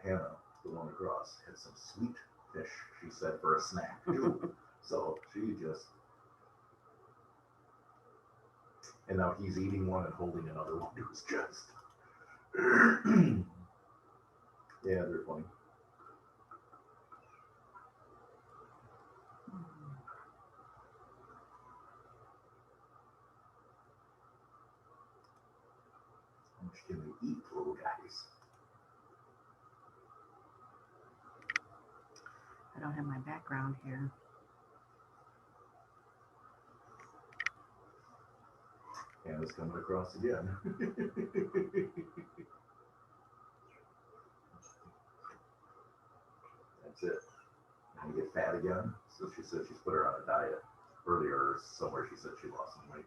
Hannah, the one across, had some sweet fish, she said, for a snack too. So she just, and now he's eating one and holding another one to his chest. Yeah, they're funny. How much can they eat, little guys? I don't have my background here. Hannah's coming across again. That's it. And you get fat again. So she said she's put her on a diet. Earlier, somewhere she said she lost some weight.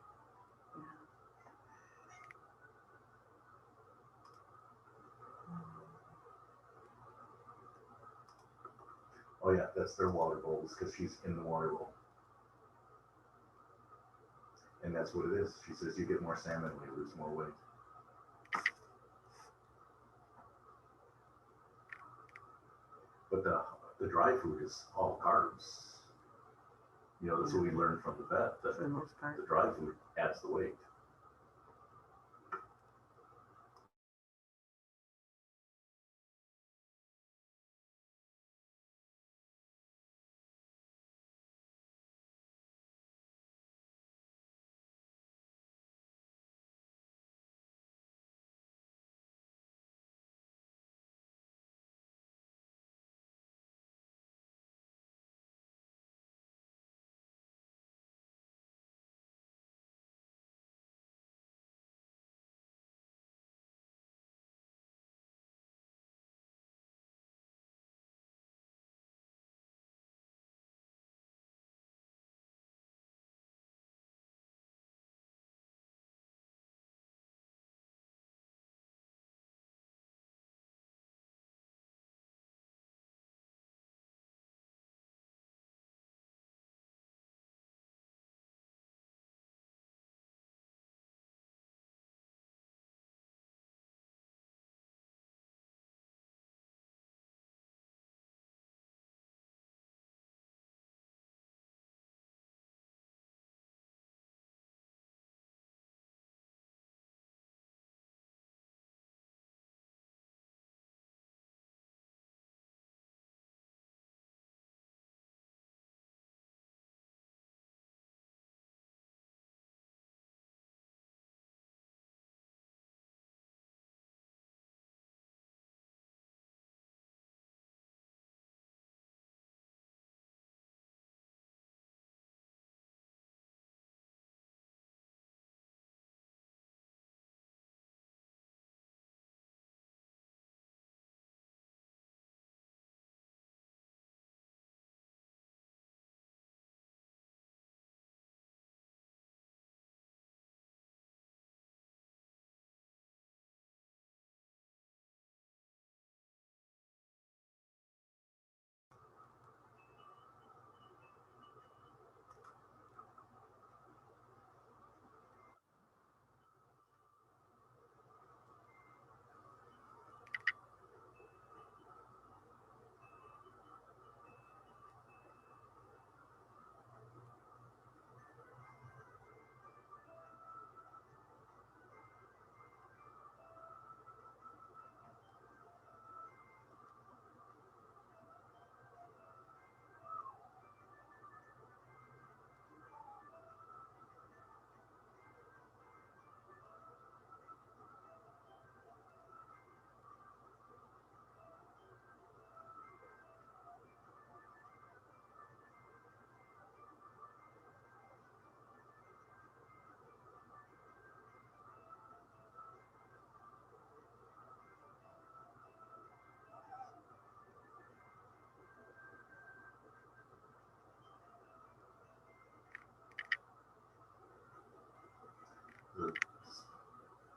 Oh yeah, that's their water bowls because she's in the water bowl. And that's what it is. She says you get more salmon when you lose more weight. But the dry food is all carbs. You know, that's what we learned from the vet, that the dry food adds the weight.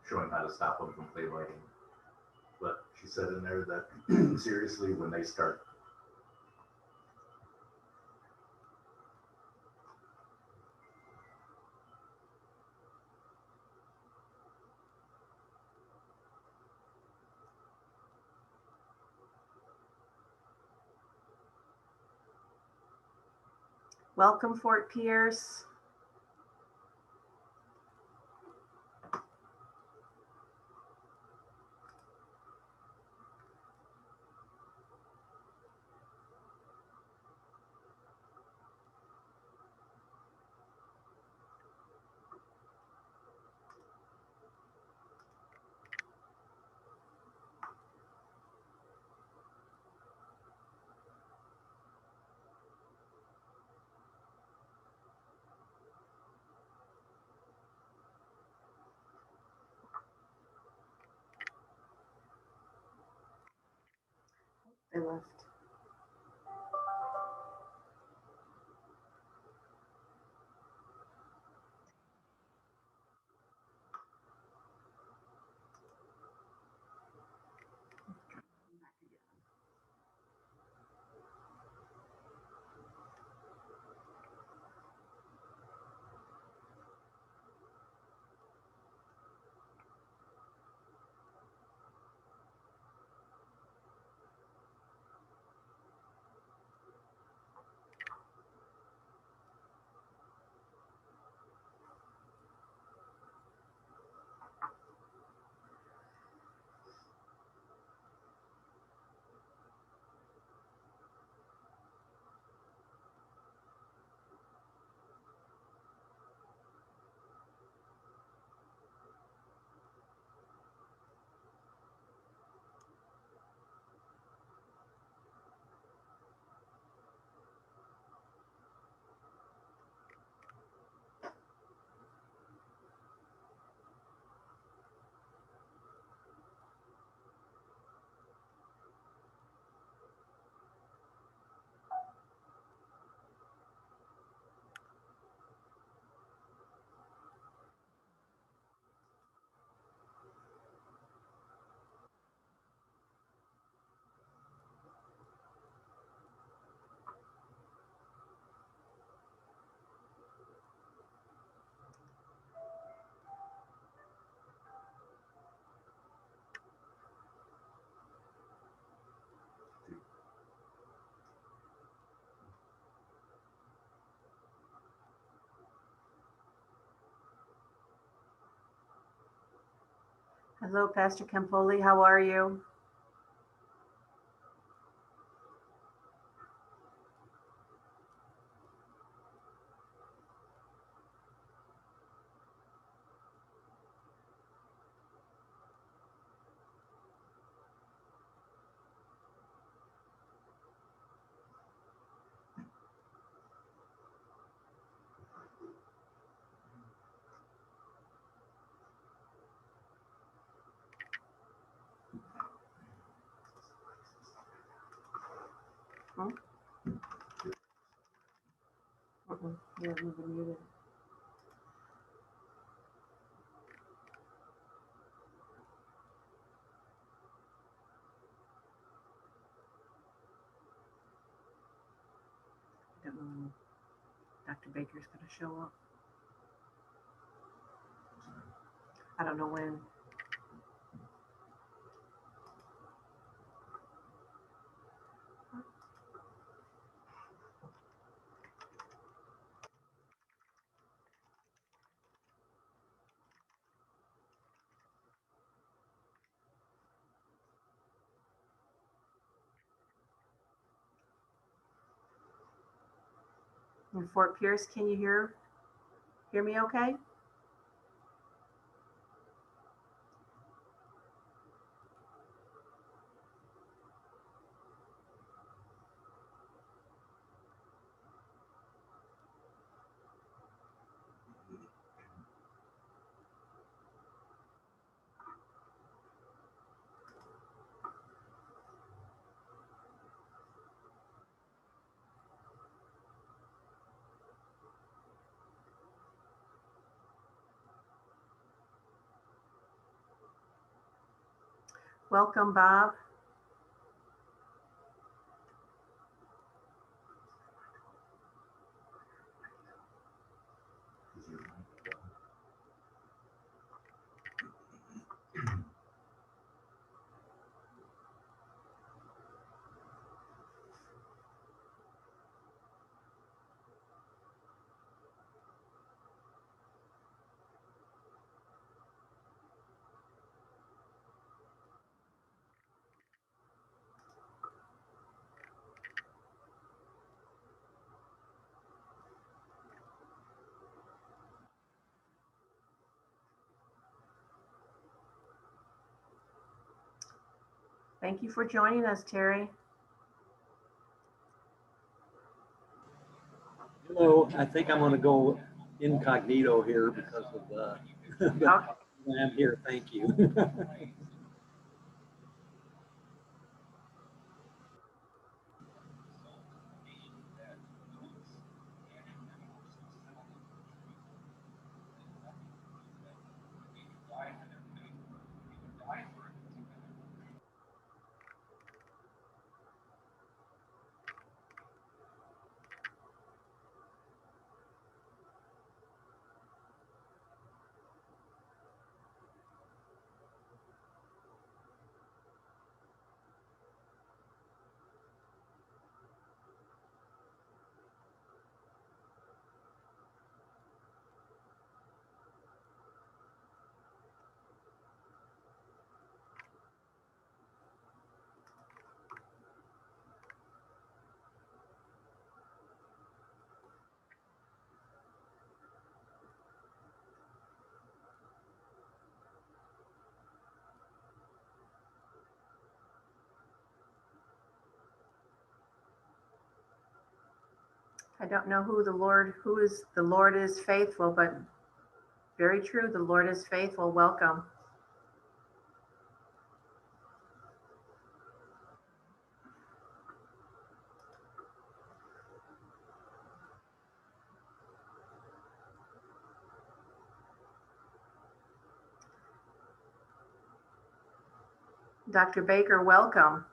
Showing how to stop them from play lighting. But she said in there that seriously, when they start Welcome, Fort Pierce. They left. Hello, Pastor Campoli. How are you? Hmm? You haven't been muted. I don't know when Dr. Baker's going to show up. I don't know when. In Fort Pierce, can you hear me okay? Welcome, Bob. Thank you for joining us, Terry. Hello, I think I'm going to go incognito here because of the I'm here. Thank you. I don't know who the Lord is faithful, but very true. The Lord is faithful. Welcome. Dr. Baker, welcome.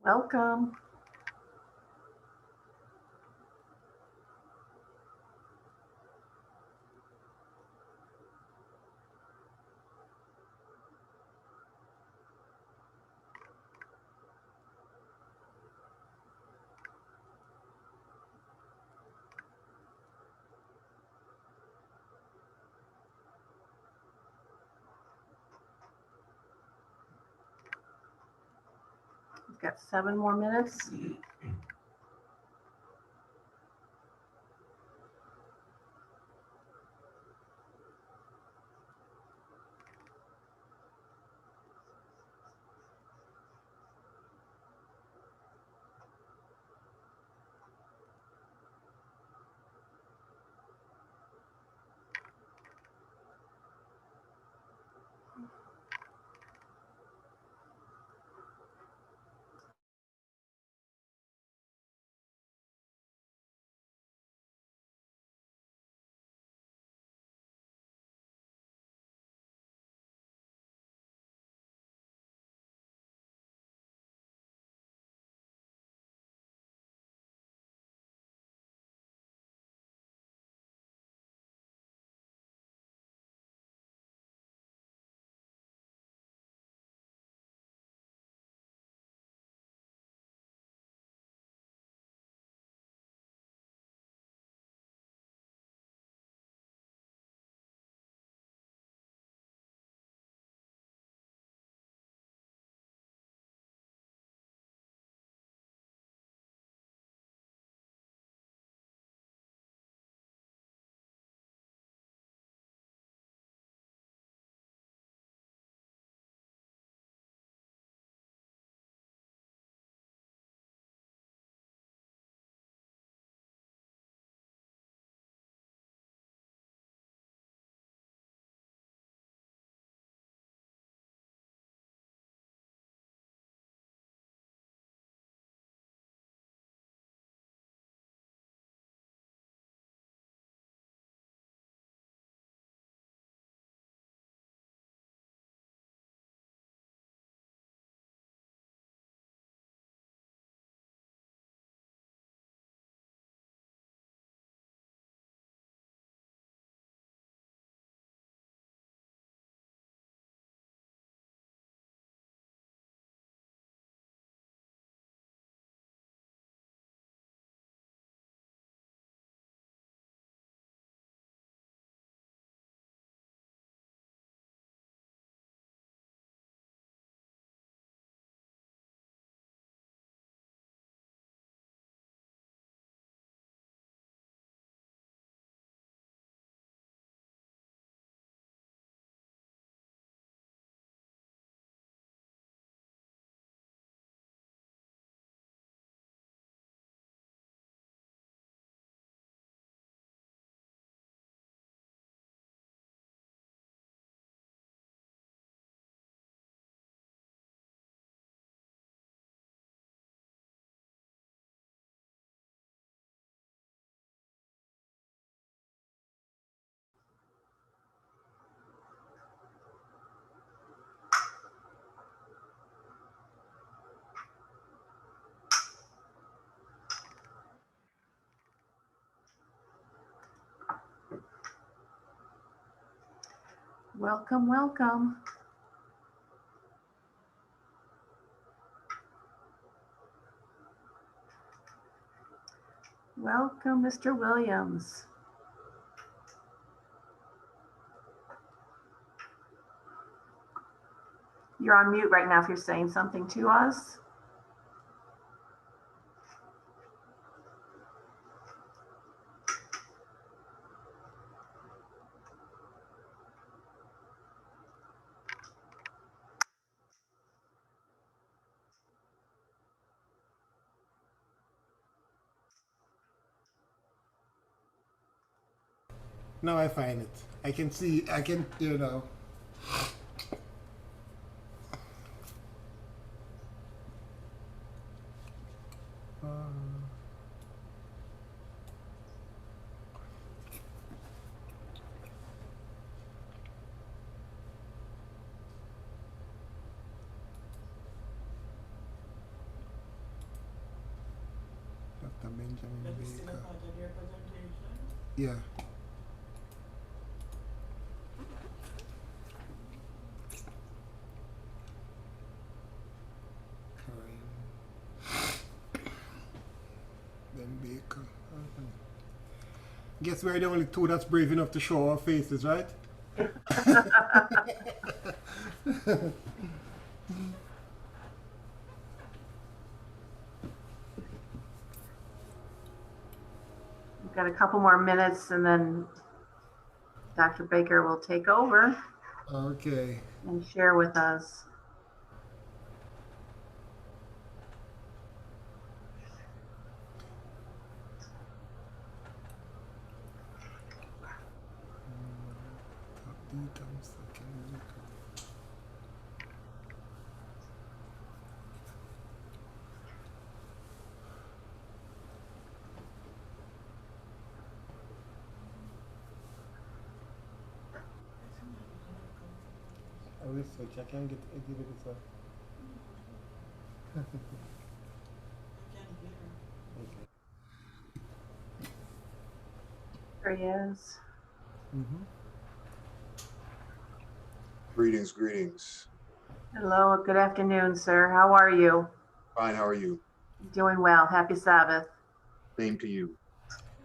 Welcome. We've got 7 more minutes. Welcome, welcome. Welcome, Mr. Williams. You're on mute right now if you're saying something to us. Now I find it. I can see, I can, you know. Dr. Benjamin Baker. Yeah. Then Baker. Guess we're the only two that's brave enough to show our faces, right? We've got a couple more minutes and then Dr. Baker will take over Okay. and share with us. I will switch. I can get this one. Okay. There he is. Mm-hmm. Greetings, greetings. Hello, good afternoon, sir. How are you? Fine, how are you? Doing well. Happy Sabbath. Same to you.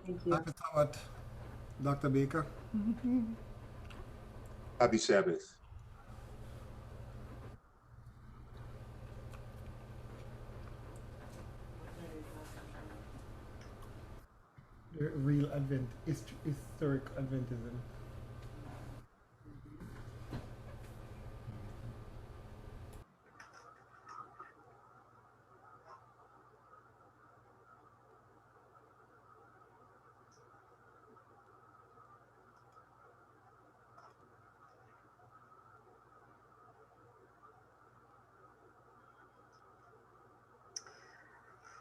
Thank you. Happy Sabbath, Dr. Baker. Happy Sabbath. The real historic Adventism.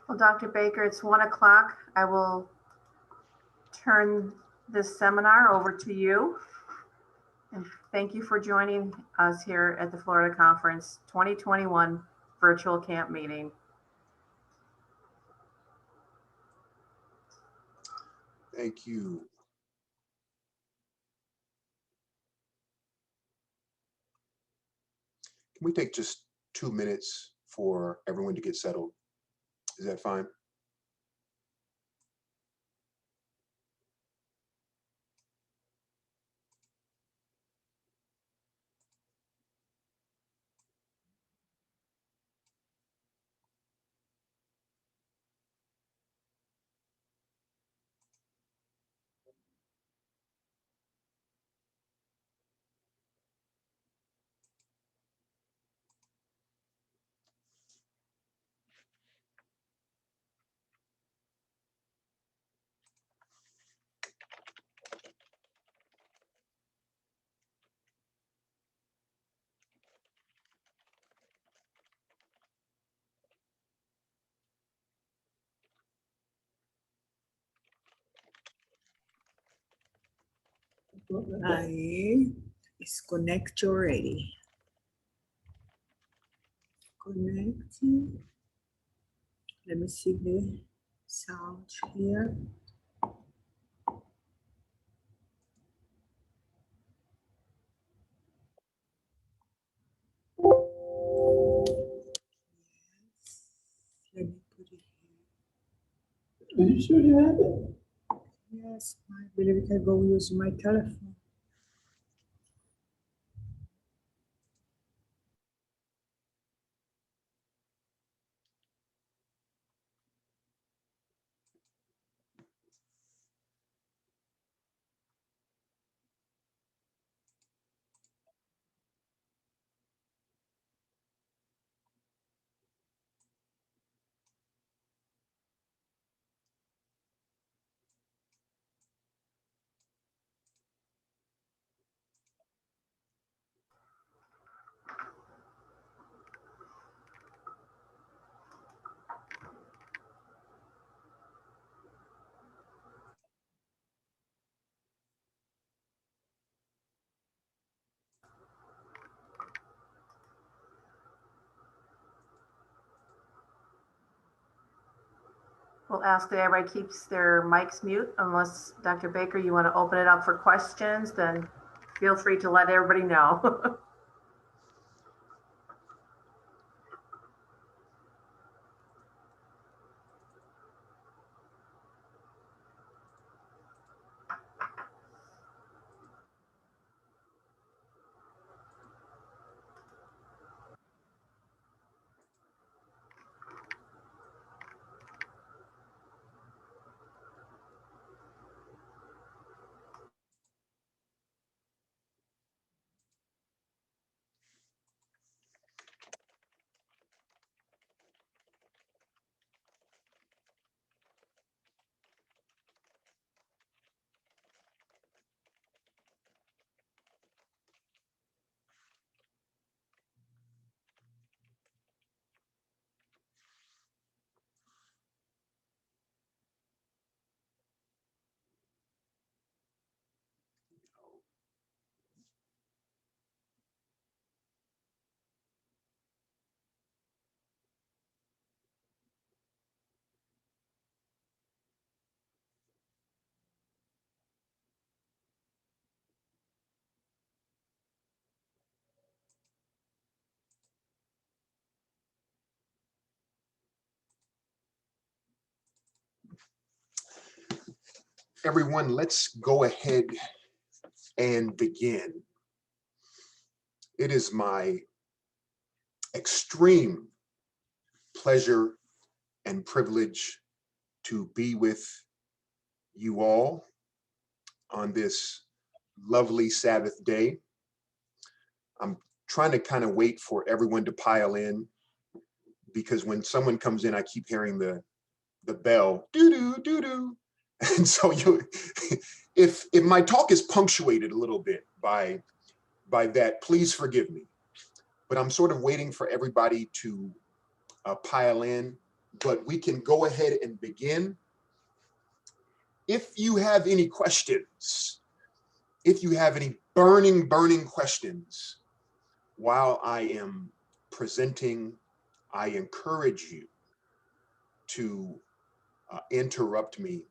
Well, Dr. Baker, it's 1 o'clock. I will turn this seminar over to you. And thank you for joining us here at the Florida Conference 2021 virtual camp meeting. Thank you. Can we take just 2 minutes for everyone to get settled? Is that fine? Ahí, disconnect already. Connecting. Let me see the sound here. Are you sure you have it? Yes, I believe I can go use my telephone. We'll ask that everybody keeps their mics mute unless, Dr. Baker, you want to open it up for questions, then feel free to let everybody know. Everyone, let's go ahead and begin. It is my extreme pleasure and privilege to be with you all on this lovely Sabbath day. I'm trying to kind of wait for everyone to pile in, because when someone comes in, I keep hearing the bell, doo-doo, doo-doo. And so if my talk is punctuated a little bit by that, please forgive me. But I'm sort of waiting for everybody to pile in, but we can go ahead and begin. If you have any questions, if you have any burning questions while I am presenting, I encourage you to interrupt me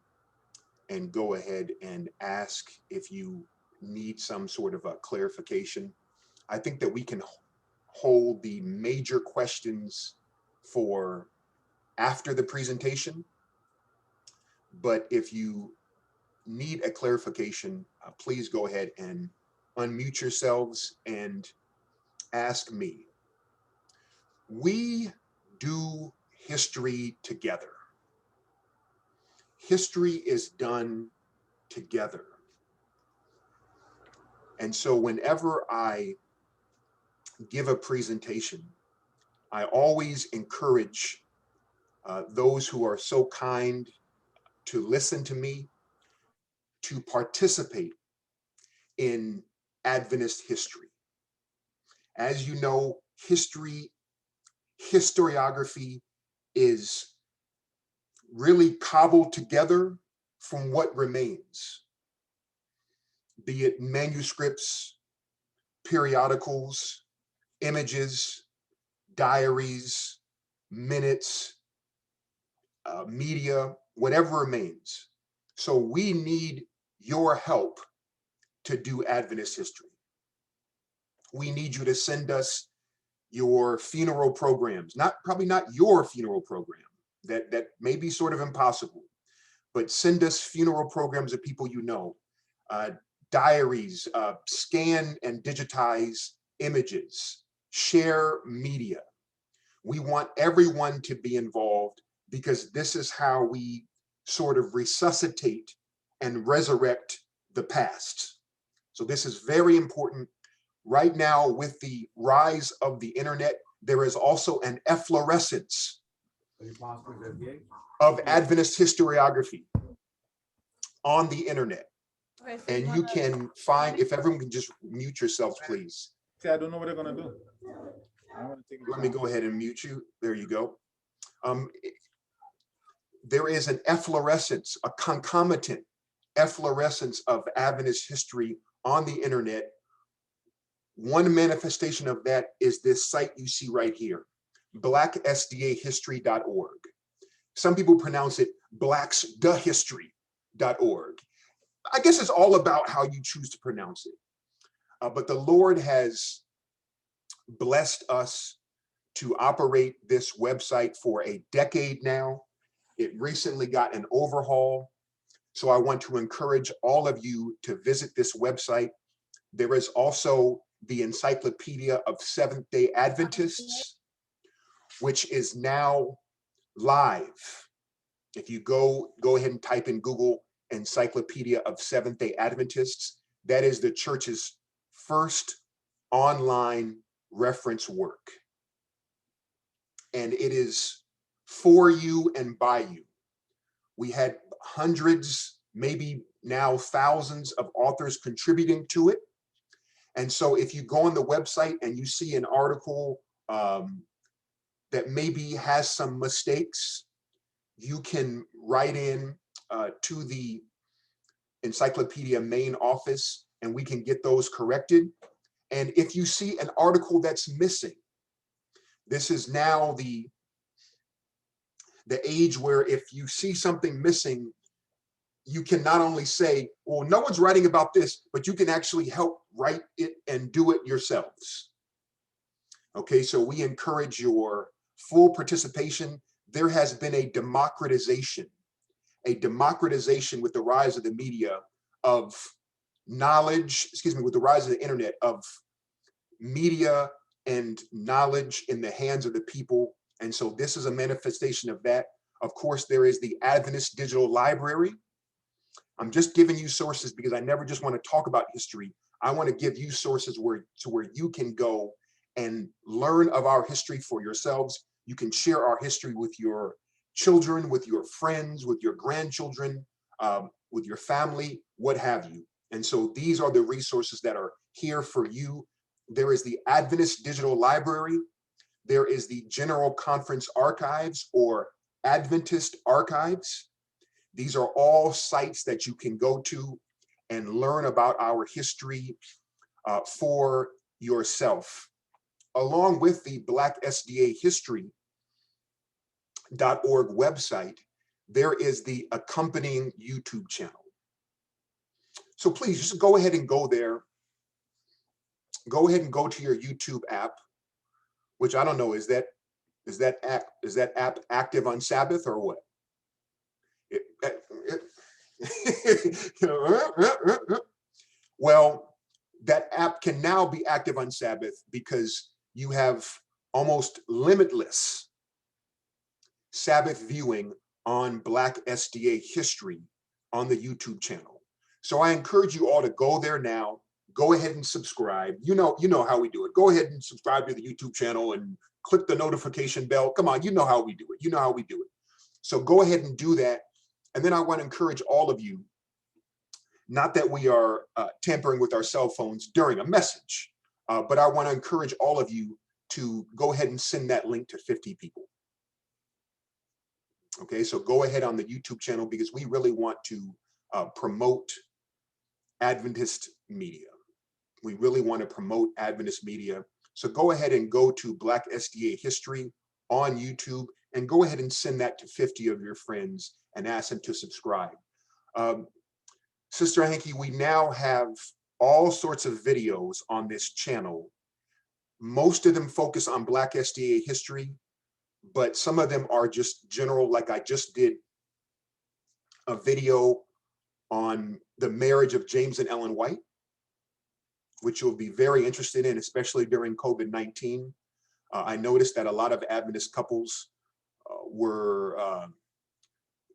and go ahead and ask if you need some sort of a clarification. I think that we can hold the major questions for after the presentation, but if you need a clarification, please go ahead and unmute yourselves and ask me. We do history together. History is done together. And so whenever I give a presentation, I always encourage those who are so kind to listen to me to participate in Adventist history. As you know, historiography is really cobbled together from what remains, be it manuscripts, periodicals, images, diaries, minutes, media, whatever remains. So we need your help to do Adventist history. We need you to send us your funeral programs, probably not your funeral program, that may be sort of impossible, but send us funeral programs of people you know, diaries, scan and digitize images, share media. We want everyone to be involved because this is how we sort of resuscitate and resurrect the past. So this is very important. Right now, with the rise of the internet, there is also an efflorescence of Adventist historiography on the internet. Okay, so And you can find, if everyone can just mute yourselves, please. See, I don't know what they're gonna do. Let me go ahead and mute you. There you go. There is an efflorescence, a concomitant efflorescence of Adventist history on the internet. One manifestation of that is this site you see right here, blacksdahistory.org. Some people pronounce it blacksdahistory.org. I guess it's all about how you choose to pronounce it. But the Lord has blessed us to operate this website for a decade now. It recently got an overhaul. So I want to encourage all of you to visit this website. There is also the Encyclopedia of Seventh-day Adventists, which is now live. If you go ahead and type in Google Encyclopedia of Seventh-day Adventists, that is the church's first online reference work. And it is for you and by you. We had hundreds, maybe now thousands of authors contributing to it. And so if you go on the website and you see an article that maybe has some mistakes, you can write in to the Encyclopedia main office and we can get those corrected. And if you see an article that's missing, this is now the age where if you see something missing, you can not only say, well, no one's writing about this, but you can actually help write it and do it yourselves. Okay, so we encourage your full participation. There has been a democratization with the rise of the media of knowledge, with the rise of the internet, of media and knowledge in the hands of the people. And so this is a manifestation of that. Of course, there is the Adventist Digital Library. I'm just giving you sources because I never just want to talk about history. I want to give you sources where you can go and learn of our history for yourselves. You can share our history with your children, with your friends, with your grandchildren, with your family, what have you. And so these are the resources that are here for you. There is the Adventist Digital Library. There is the General Conference Archives or Adventist Archives. These are all sites that you can go to and learn about our history for yourself. Along with the blacksdahistory.org website, there is the accompanying YouTube channel. So please just go ahead and go there. Go ahead and go to your YouTube app, which I don't know, is that app active on Sabbath or what? Well, that app can now be active on Sabbath because you have almost limitless Sabbath viewing on Black SDA history on the YouTube channel. So I encourage you all to go there now. Go ahead and subscribe. You know how we do it. Go ahead and subscribe to the YouTube channel and click the notification bell. Come on, you know how we do it. You know how we do it. So go ahead and do that. And then I want to encourage all of you, not that we are tampering with our cell phones during a message, but I want to encourage all of you to go ahead and send that link to 50 people. Okay, so go ahead on the YouTube channel because we really want to promote Adventist media. We really want to promote Adventist media. So go ahead and go to Black SDA History on YouTube and go ahead and send that to 50 of your friends and ask them to subscribe. Sister Hanky, we now have all sorts of videos on this channel. Most of them focus on Black SDA history, but some of them are just general, like I just did a video on the marriage of James and Ellen White, which you'll be very interested in, especially during COVID-19. I noticed that a lot of Adventist couples were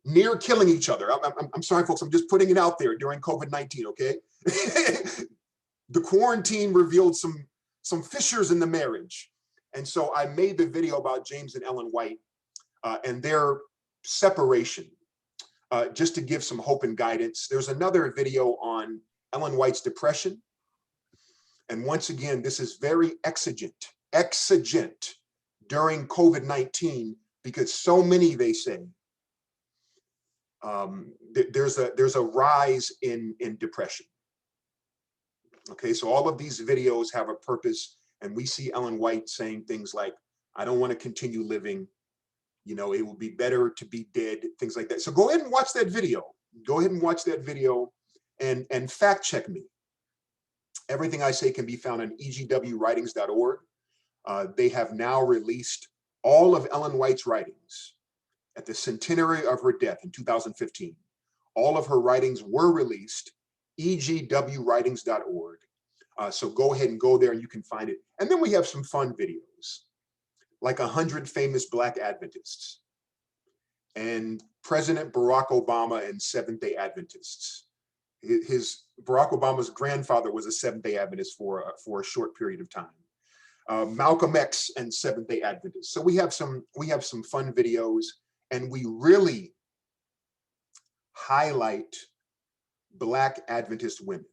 near killing each other. I'm sorry, folks, I'm just putting it out there during COVID-19, okay? The quarantine revealed some fissures in the marriage. And so I made the video about James and Ellen White and their separation, just to give some hope and guidance. There's another video on Ellen White's depression. And once again, this is very exigent during COVID-19, because so many, they say, there's a rise in depression. Okay, so all of these videos have a purpose, and we see Ellen White saying things like, I don't want to continue living, you know, it will be better to be dead, things like that. So go ahead and watch that video. Go ahead and watch that video and fact check me. Everything I say can be found on egwwritings.org. They have now released all of Ellen White's writings at the centenary of her death in 2015. All of her writings were released, egwwritings.org. So go ahead and go there and you can find it. And then we have some fun videos, like 100 famous Black Adventists, and President Barack Obama and Seventh-day Adventists. Barack Obama's grandfather was a Seventh-day Adventist for a short period of time. Malcolm X and Seventh-day Adventists. So we have some fun videos, and we really highlight Black Adventist women,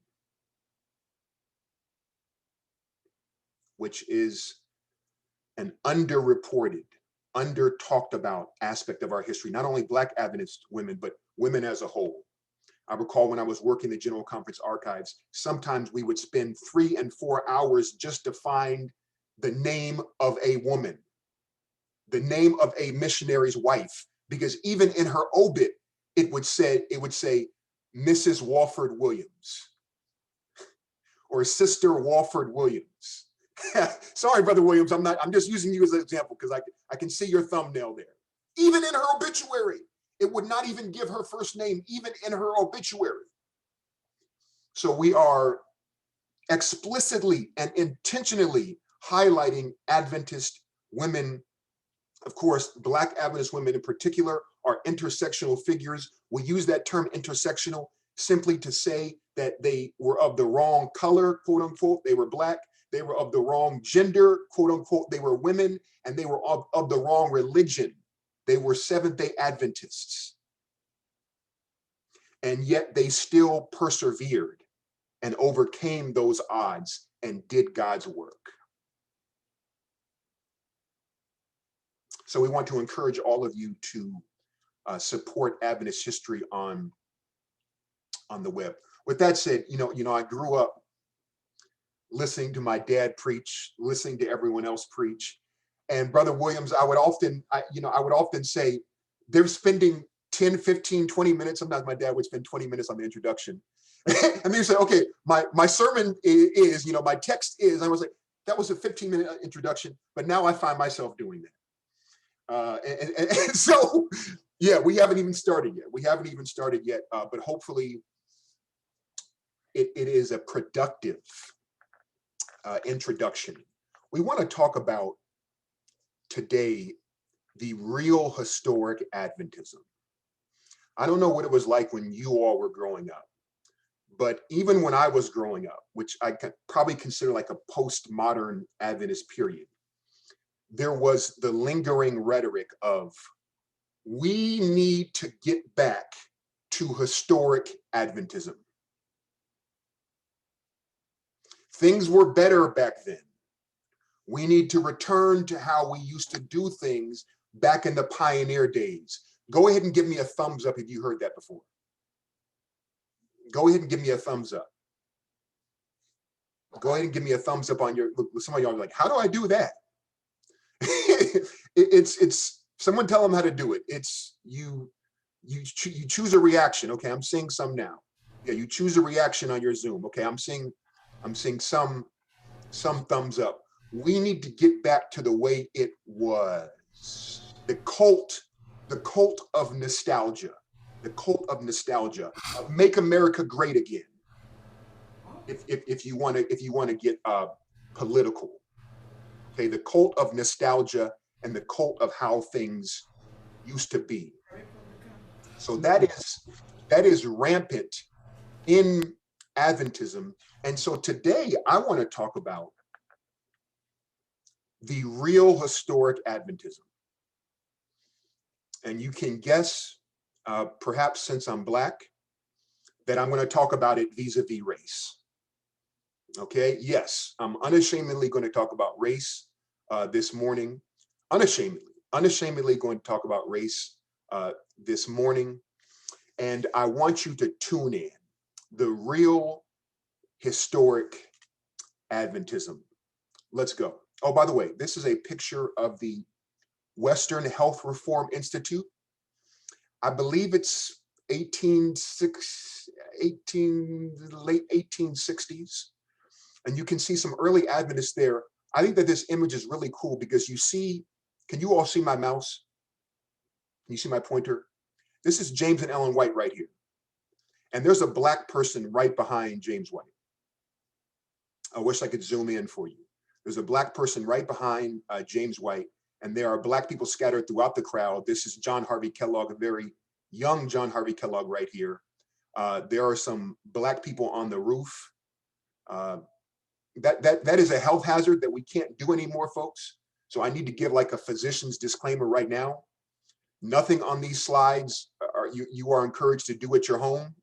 which is an underreported, under-talked about aspect of our history. Not only Black Adventist women, but women as a whole. I recall when I was working the General Conference archives, sometimes we would spend 3 and 4 hours just to find the name of a woman, the name of a missionary's wife, because even in her obit, it would say Mrs. Walford Williams or Sister Walford Williams. Sorry, Brother Williams, I'm just using you as an example because I can see your thumbnail there. Even in her obituary, it would not even give her first name, even in her obituary. So we are explicitly and intentionally highlighting Adventist women. Of course, Black Adventist women in particular are intersectional figures. We use that term intersectional simply to say that they were of the wrong color, quote unquote, they were Black. They were of the wrong gender, quote unquote, they were women, and they were of the wrong religion. They were Seventh-day Adventists. And yet they still persevered and overcame those odds and did God's work. So we want to encourage all of you to support Adventist history on the web. With that said, you know, I grew up listening to my dad preach, listening to everyone else preach. And Brother Williams, I would often say they're spending 10, 15, 20 minutes. Sometimes my dad would spend 20 minutes on the introduction. And then you say, okay, my sermon is, my text is, I was like, that was a 15-minute introduction, but now I find myself doing that. And so, yeah, we haven't even started yet. But hopefully it is a productive introduction. We want to talk about today the real historic Adventism. I don't know what it was like when you all were growing up, but even when I was growing up, which I could probably consider like a postmodern Adventist period, there was the lingering rhetoric of, we need to get back to historic Adventism. Things were better back then. We need to return to how we used to do things back in the pioneer days. Go ahead and give me a thumbs up if you heard that before. Go ahead and give me a thumbs up. Go ahead and give me a thumbs up on your, some of y'all are like, how do I do that? It's someone tell them how to do it. It's you choose a reaction. Okay, I'm seeing some now. Yeah, you choose a reaction on your Zoom. Okay, I'm seeing some thumbs up. We need to get back to the way it was. The cult of nostalgia. the cult of nostalgia, of Make America Great Again. If you want to get political, okay, the cult of nostalgia and the cult of how things used to be. So that is rampant in Adventism. And so today I want to talk about the real historic Adventism. And you can guess, perhaps since I'm Black, that I'm going to talk about it vis-a-vis race. Okay, yes, I'm unashamedly going to talk about race this morning. Unashamedly going to talk about race this morning. And I want you to tune in. The real historic Adventism. Let's go. Oh, by the way, this is a picture of the Western Health Reform Institute. I believe it's late 1860s. And you can see some early Adventists there. I think that this image is really cool because you see, can you all see my mouse? Can you see my pointer? This is James and Ellen White right here. And there's a Black person right behind James White. I wish I could zoom in for you. There's a Black person right behind James White, and there are Black people scattered throughout the crowd. This is John Harvey Kellogg, a very young John Harvey Kellogg right here. There are some Black people on the roof. That is a health hazard that we can't do anymore, folks. So I need to give like a physician's disclaimer right now. Nothing on these slides you are encouraged to do at your home.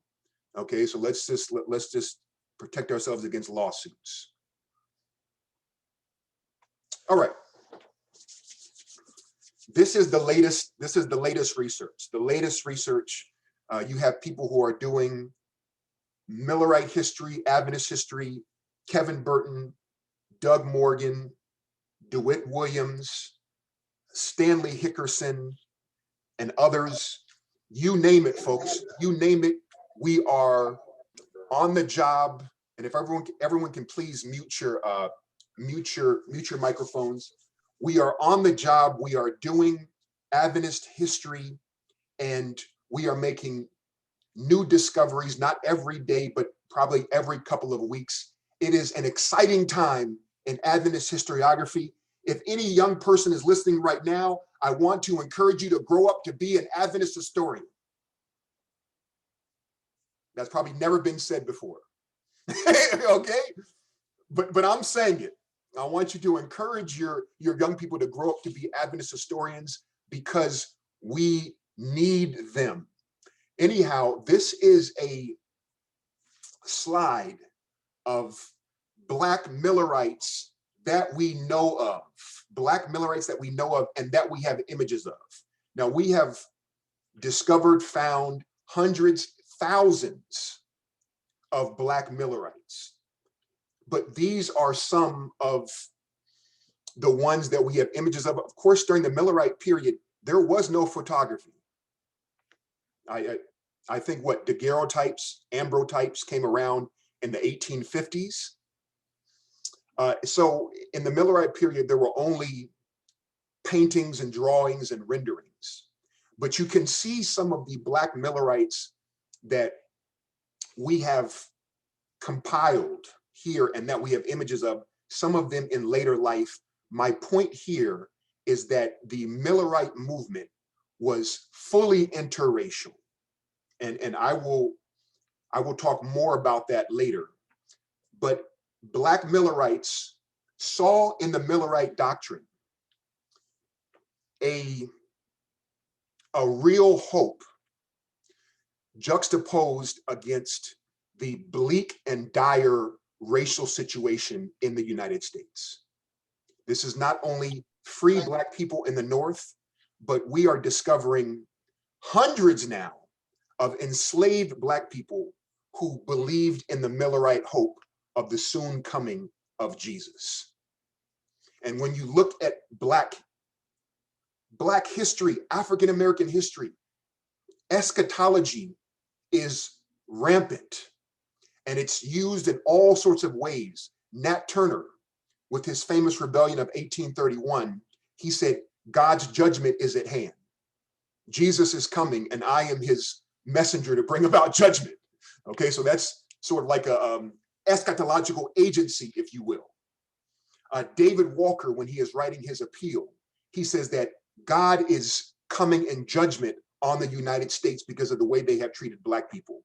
Okay, so let's just protect ourselves against lawsuits. All right. This is the latest research. The latest research, you have people who are doing Millerite history, Adventist history, Kevin Burton, Doug Morgan, DeWitt Williams, Stanley Hickerson, and others. You name it, folks. You name it. We are on the job. And if everyone can please mute your microphones. We are on the job. We are doing Adventist history, and we are making new discoveries, not every day, but probably every couple of weeks. It is an exciting time in Adventist historiography. If any young person is listening right now, I want to encourage you to grow up to be an Adventist historian. That's probably never been said before. Okay? But I'm saying it. I want you to encourage your young people to grow up to be Adventist historians because we need them. Anyhow, this is a slide of Black Millerites that we know of. Black Millerites that we know of and that we have images of. Now, we have discovered, found hundreds, thousands of Black Millerites. But these are some of the ones that we have images of. Of course, during the Millerite period, there was no photography. I think what daguerreotypes, ambrotypes came around in the 1850s. So in the Millerite period, there were only paintings and drawings and renderings. But you can see some of the Black Millerites that we have compiled here and that we have images of, some of them in later life. My point here is that the Millerite movement was fully interracial. And I will talk more about that later. But Black Millerites saw in the Millerite doctrine a real hope juxtaposed against the bleak and dire racial situation in the United States. This is not only free Black people in the North, but we are discovering hundreds now of enslaved Black people who believed in the Millerite hope of the soon coming of Jesus. And when you look at Black history, African-American history, eschatology is rampant. And it's used in all sorts of ways. Nat Turner, with his famous rebellion of 1831, he said, God's judgment is at hand. Jesus is coming, and I am his messenger to bring about judgment. Okay, so that's sort of like a eschatological agency, if you will. David Walker, when he is writing his appeal, he says that God is coming in judgment on the United States because of the way they have treated Black people.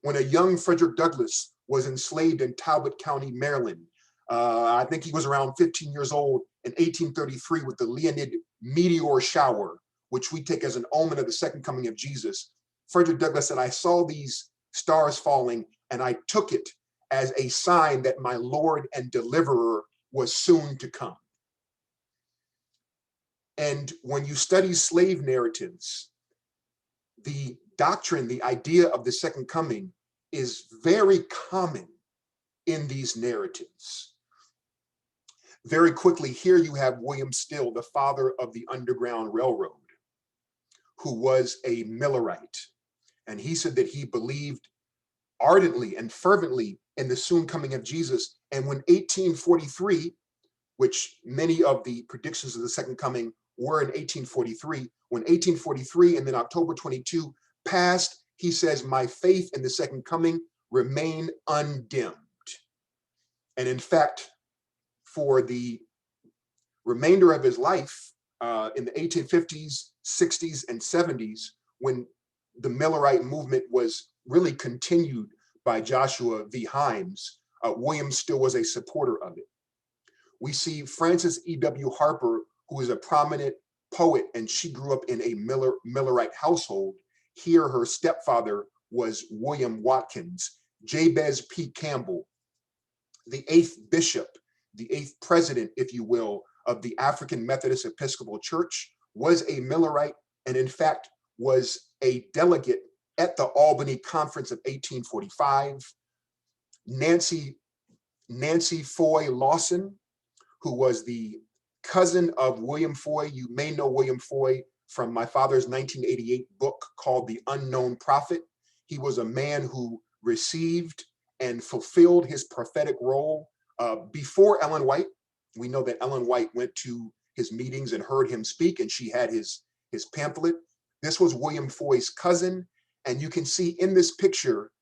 When a young Frederick Douglass was enslaved in Talbot County, Maryland, I think he was around 15 years old in 1833 with the Leonid meteor shower, which we take as an omen of the second coming of Jesus. Frederick Douglass said, "I saw these stars falling and I took it as a sign that my Lord and deliverer was soon to come." And when you study slave narratives, the doctrine, the idea of the second coming is very common in these narratives. Very quickly, here you have William Still, the father of the Underground Railroad, who was a Millerite. And he said that he believed ardently and fervently in the soon coming of Jesus. And when 1843, which many of the predictions of the second coming were in 1843, when 1843 and then October 22 passed, he says, "My faith in the second coming remain undimmed." And in fact, for the remainder of his life, in the 1850s, 60s, and 70s, when the Millerite movement was really continued by Joshua V. Himes, William Still was a supporter of it. We see Frances E.W. Harper, who is a prominent poet, and she grew up in a Millerite household. Here, her stepfather was William Watkins. Jabez P. Campbell, the 8th bishop, the 8th president, if you will, of the African Methodist Episcopal Church, was a Millerite, and in fact was a delegate at the Albany Conference of 1845. Nancy Foy Lawson, who was the cousin of William Foy. You may know William Foy from my father's 1988 book called The Unknown Prophet. He was a man who received and fulfilled his prophetic role before Ellen White. We know that Ellen White went to his meetings and heard him speak, and she had his pamphlet. This was William Foy's cousin, and you can see in this picture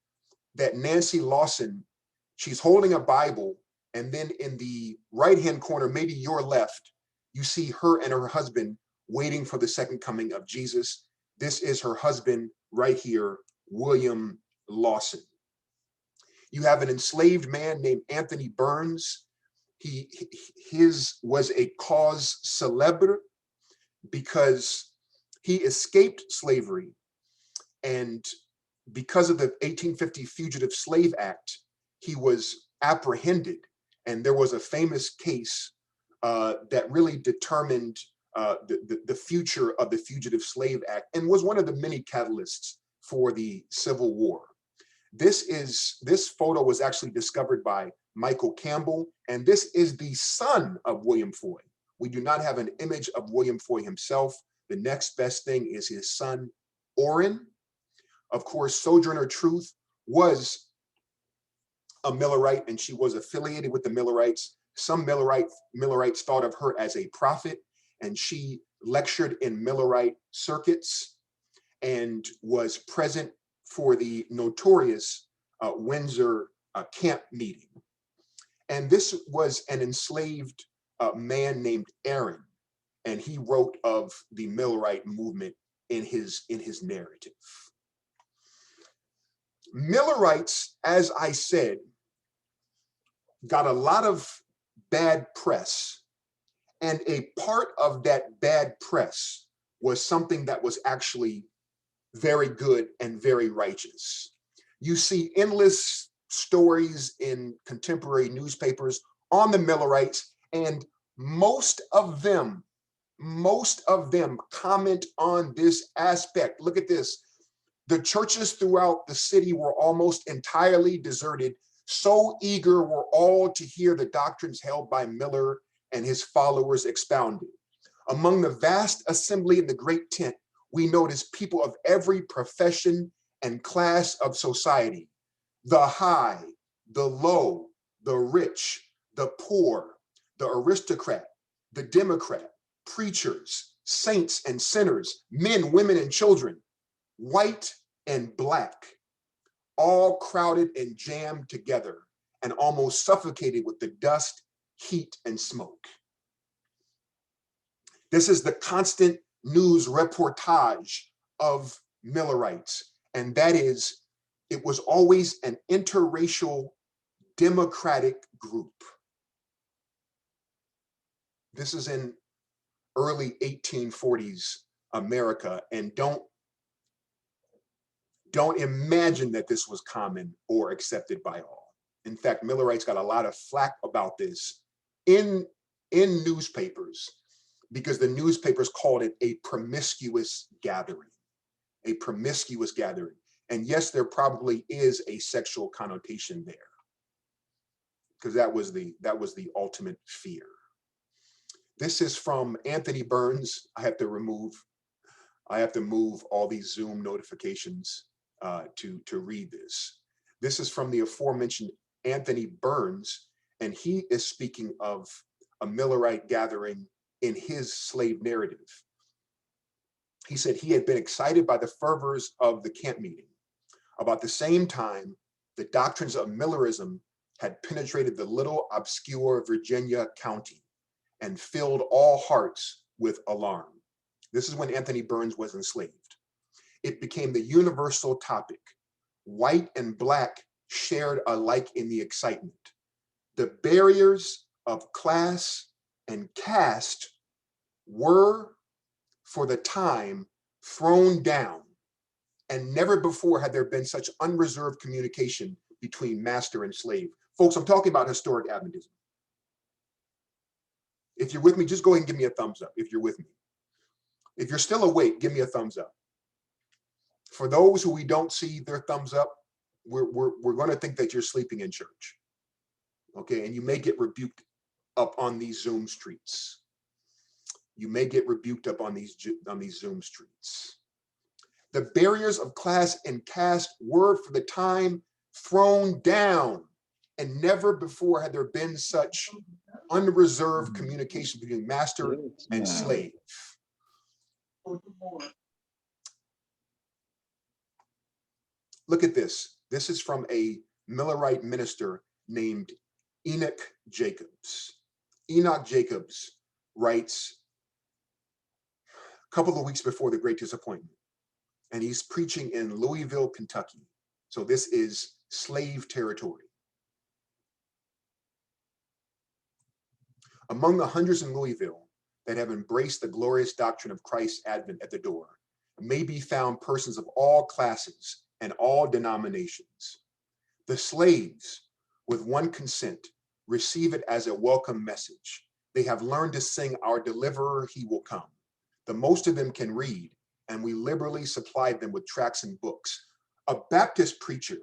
that Nancy Lawson, she's holding a Bible, and then in the right-hand corner, maybe your left, you see her and her husband waiting for the second coming of Jesus. This is her husband right here, William Lawson. You have an enslaved man named Anthony Burns. His was a cause célèbre because he escaped slavery, and because of the 1850 Fugitive Slave Act, he was apprehended, and there was a famous case that really determined the future of the Fugitive Slave Act and was one of the many catalysts for the Civil War. This photo was actually discovered by Michael Campbell, and this is the son of William Foy. We do not have an image of William Foy himself. The next best thing is his son, Irwin. Of course, Sojourner Truth was a Millerite, and she was affiliated with the Millerites. Some Millerites thought of her as a prophet, and she lectured in Millerite circuits and was present for the notorious Windsor camp meeting. And this was an enslaved man named Aaron, and he wrote of the Millerite movement in his narrative. Millerites, as I said, got a lot of bad press, and a part of that bad press was something that was actually very good and very righteous. You see endless stories in contemporary newspapers on the Millerites, and most of them comment on this aspect. Look at this. The churches throughout the city were almost entirely deserted. So eager were all to hear the doctrines held by Miller and his followers expounded. Among the vast assembly in the great tent, we notice people of every profession and class of society, the high, the low, the rich, the poor, the aristocrat, the democrat, preachers, saints and sinners, men, women, and children, white, and black, all crowded and jammed together and almost suffocated with the dust, heat, and smoke. This is the constant news reportage of Millerites, and that is, it was always an interracial democratic group. This is in early 1840s America, and don't imagine that this was common or accepted by all. In fact, Millerites got a lot of flack about this in newspapers, because the newspapers called it a promiscuous gathering, a promiscuous gathering. And yes, there probably is a sexual connotation there, because that was the ultimate fear. This is from Anthony Burns. I have to move all these Zoom notifications to read this. This is from the aforementioned Anthony Burns, and he is speaking of a Millerite gathering in his slave narrative. He said he had been excited by the fervors of the camp meeting. About the same time, the doctrines of Millerism had penetrated the little obscure Virginia county and filled all hearts with alarm. This is when Anthony Burns was enslaved. It became the universal topic. White and black shared alike in the excitement. The barriers of class and caste were, for the time, thrown down, and never before had there been such unreserved communication between master and slave. Folks, I'm talking about historic Adventism. If you're with me, just go ahead and give me a thumbs up if you're with me. If you're still awake, give me a thumbs up. For those who we don't see their thumbs up, we're going to think that you're sleeping in church. Okay, and you may get rebuked up on these Zoom streets. You may get rebuked up on these Zoom streets. The barriers of class and caste were, for the time, thrown down, and never before had there been such unreserved communication between master and slave. Look at this. This is from a Millerite minister named Enoch Jacobs. Enoch Jacobs writes a couple of weeks before the Great Disappointment, and he's preaching in Louisville, Kentucky. So this is slave territory. Among the hundreds in Louisville that have embraced the glorious doctrine of Christ's advent at the door may be found persons of all classes and all denominations. The slaves, with one consent, receive it as a welcome message. They have learned to sing, "Our deliverer, he will come." The most of them can read, and we liberally supplied them with tracts and books. A Baptist preacher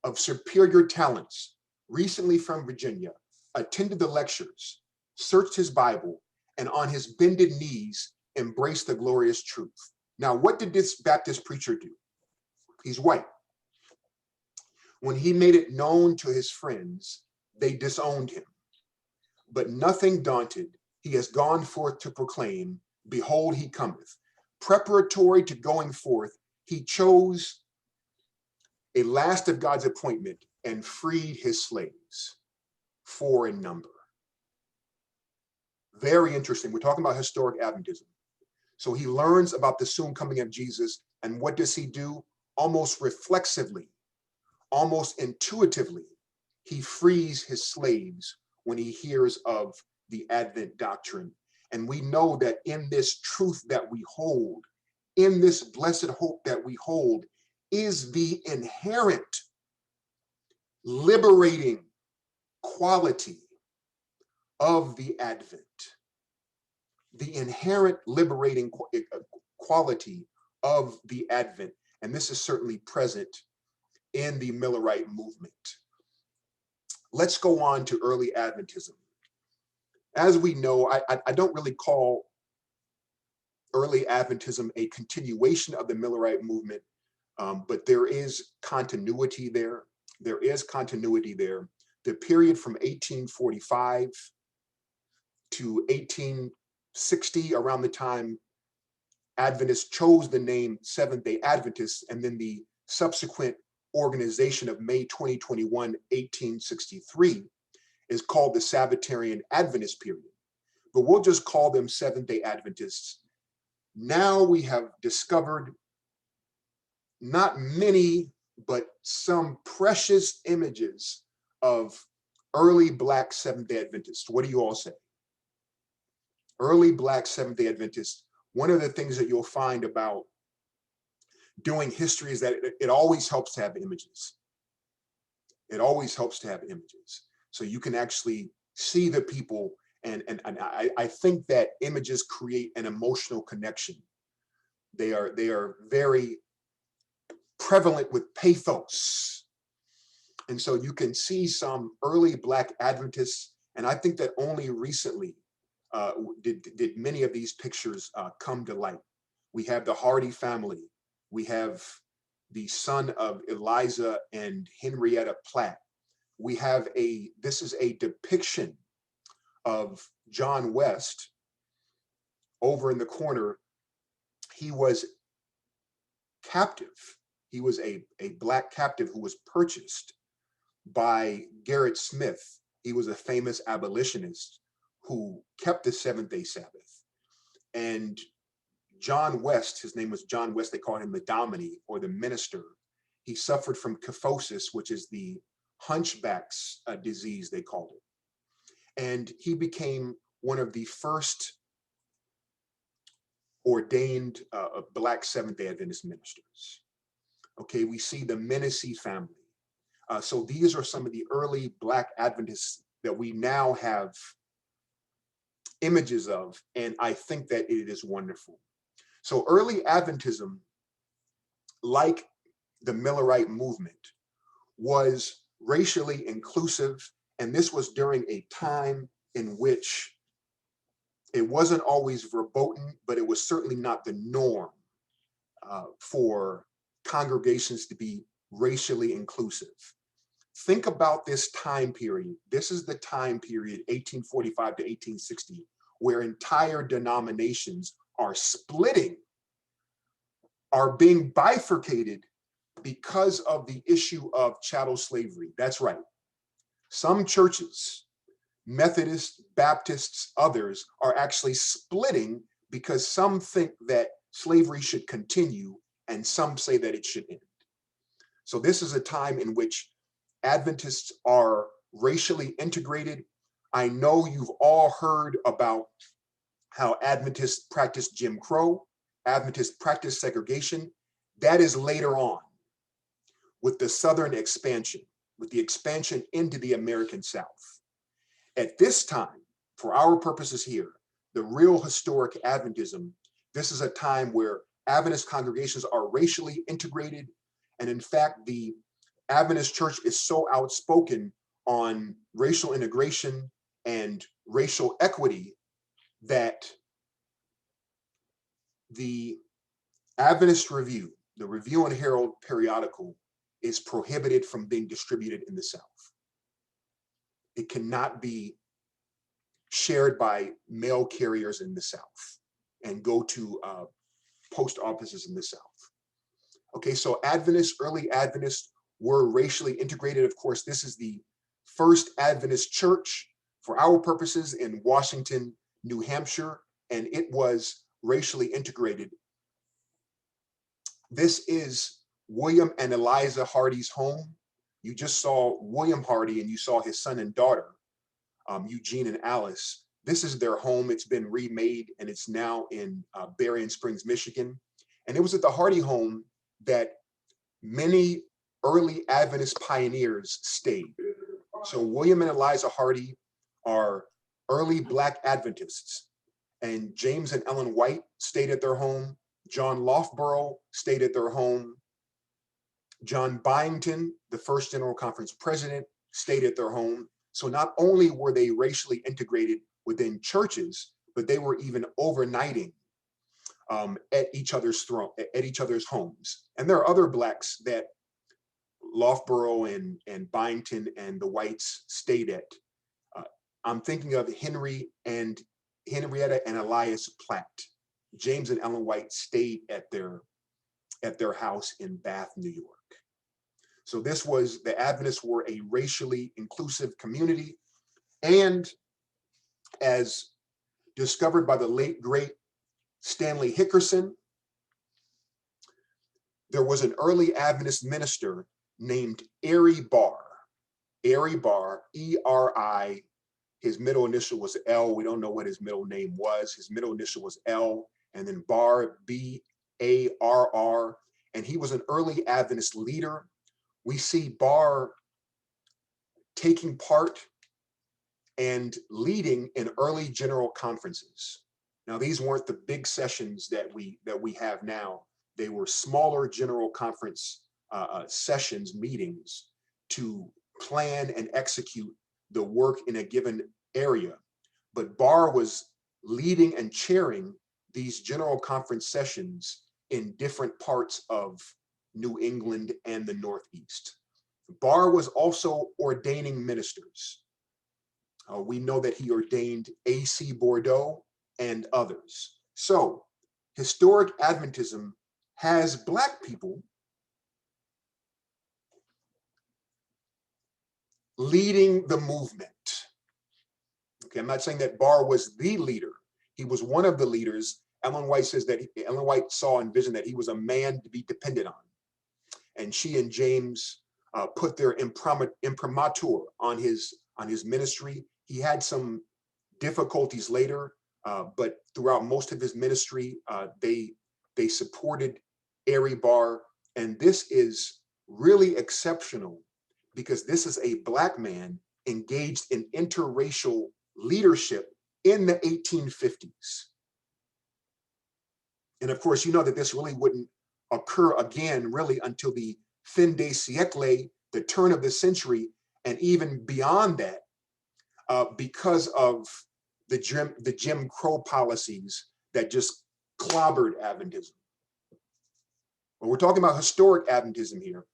of superior talents, recently from Virginia, attended the lectures, searched his Bible, and on his bended knees embraced the glorious truth. Now, what did this Baptist preacher do? He's white. When he made it known to his friends, they disowned him. But nothing daunted, he has gone forth to proclaim, "Behold, he cometh." Preparatory to going forth, he chose a last of God's appointment and freed his slaves, 4 in number. Very interesting. We're talking about historic Adventism. So he learns about the soon coming of Jesus, and what does he do? Almost reflexively, almost intuitively, he frees his slaves when he hears of the Advent doctrine. And we know that in this truth that we hold, in this blessed hope that we hold, is the inherent liberating quality of the Advent. The inherent liberating quality of the Advent. And this is certainly present in the Millerite movement. Let's go on to early Adventism. As we know, I don't really call early Adventism a continuation of the Millerite movement, but there is continuity there. There is continuity there. The period from 1845 to 1860, around the time Adventists chose the name Seventh-day Adventists, and then the subsequent organization of May 2021, 1863, is called the Sabbatarian Adventist period. But we'll just call them Seventh-day Adventists. Now we have discovered not many, but some precious images of early Black Seventh-day Adventists. What do you all say? Early Black Seventh-day Adventists. One of the things that you'll find about doing history is that it always helps to have images. It always helps to have images. So you can actually see the people, and I think that images create an emotional connection. They are very prevalent with pathos. And so you can see some early Black Adventists, and I think that only recently did many of these pictures come to light. We have the Hardy family. We have the son of Eliza and Henrietta Platt. We have this is a depiction of John West over in the corner. He was captive. He was a Black captive who was purchased by Gerrit Smith. He was a famous abolitionist who kept the seventh-day Sabbath. And John West, his name was John West, they called him the Dominie or the minister. He suffered from kyphosis, which is the hunchback's disease, they called it. And he became one of the first ordained Black Seventh-day Adventist ministers. Okay, we see the Menacee family. So these are some of the early Black Adventists that we now have images of, and I think that it is wonderful. So early Adventism, like the Millerite movement, was racially inclusive, and this was during a time in which it wasn't always verboten, but it was certainly not the norm for congregations to be racially inclusive. Think about this time period. This is the time period, 1845 to 1860, where entire denominations are splitting, are being bifurcated because of the issue of chattel slavery. That's right. Some churches, Methodists, Baptists, others, are actually splitting because some think that slavery should continue and some say that it should end. So this is a time in which Adventists are racially integrated. I know you've all heard about how Adventists practice Jim Crow, Adventists practice segregation. That is later on with the Southern expansion, with the expansion into the American South. At this time, for our purposes here, the real historic Adventism, this is a time where Adventist congregations are racially integrated. And in fact, the Adventist church is so outspoken on racial integration and racial equity that the Adventist Review, the Review and Herald periodical, is prohibited from being distributed in the South. It cannot be shared by mail carriers in the South and go to post offices in the South. Okay, so Adventists, early Adventists, were racially integrated. Of course, this is the first Adventist church for our purposes in Washington, New Hampshire, and it was racially integrated. This is William and Eliza Hardy's home. You just saw William Hardy and you saw his son and daughter, Eugene and Alice. This is their home. It's been remade and it's now in Berrien Springs, Michigan. And it was at the Hardy home that many early Adventist pioneers stayed. So William and Eliza Hardy are early Black Adventists, and James and Ellen White stayed at their home. John Loughborough stayed at their home. John Byington, the first General Conference president, stayed at their home. So not only were they racially integrated within churches, but they were even overnighting at each other's homes. And there are other Blacks that Loughborough and Byington and the Whites stayed at. I'm thinking of Henrietta and Elias Platt. James and Ellen White stayed at their house in Bath, New York. So the Adventists were a racially inclusive community, and as discovered by the late great Stanley Hickerson, there was an early Adventist minister named Eri Barr. Eri Barr, E-R-I, his middle initial was L. We don't know what his middle name was. His middle initial was L, and then Barr, B-A-R-R, and he was an early Adventist leader. We see Barr taking part and leading in early general conferences. Now, these weren't the big sessions that we have now. They were smaller general conference sessions, meetings, to plan and execute the work in a given area. But Barr was leading and chairing these general conference sessions in different parts of New England and the Northeast. Barr was also ordaining ministers. We know that he ordained A.C. Bordeaux and others. So historic Adventism has Black people leading the movement. Okay, I'm not saying that Barr was the leader. He was one of the leaders. Ellen White says that Ellen White saw and visioned that he was a man to be depended on. And she and James put their imprimatur on his ministry. He had some difficulties later, but throughout most of his ministry, they supported Eri Barr. And this is really exceptional because this is a Black man engaged in interracial leadership in the 1850s. And of course, you know that this really wouldn't occur again really until the fin de siècle, the turn of the century, and even beyond that, because of the Jim Crow policies that just clobbered Adventism. But we're talking about historic Adventism here,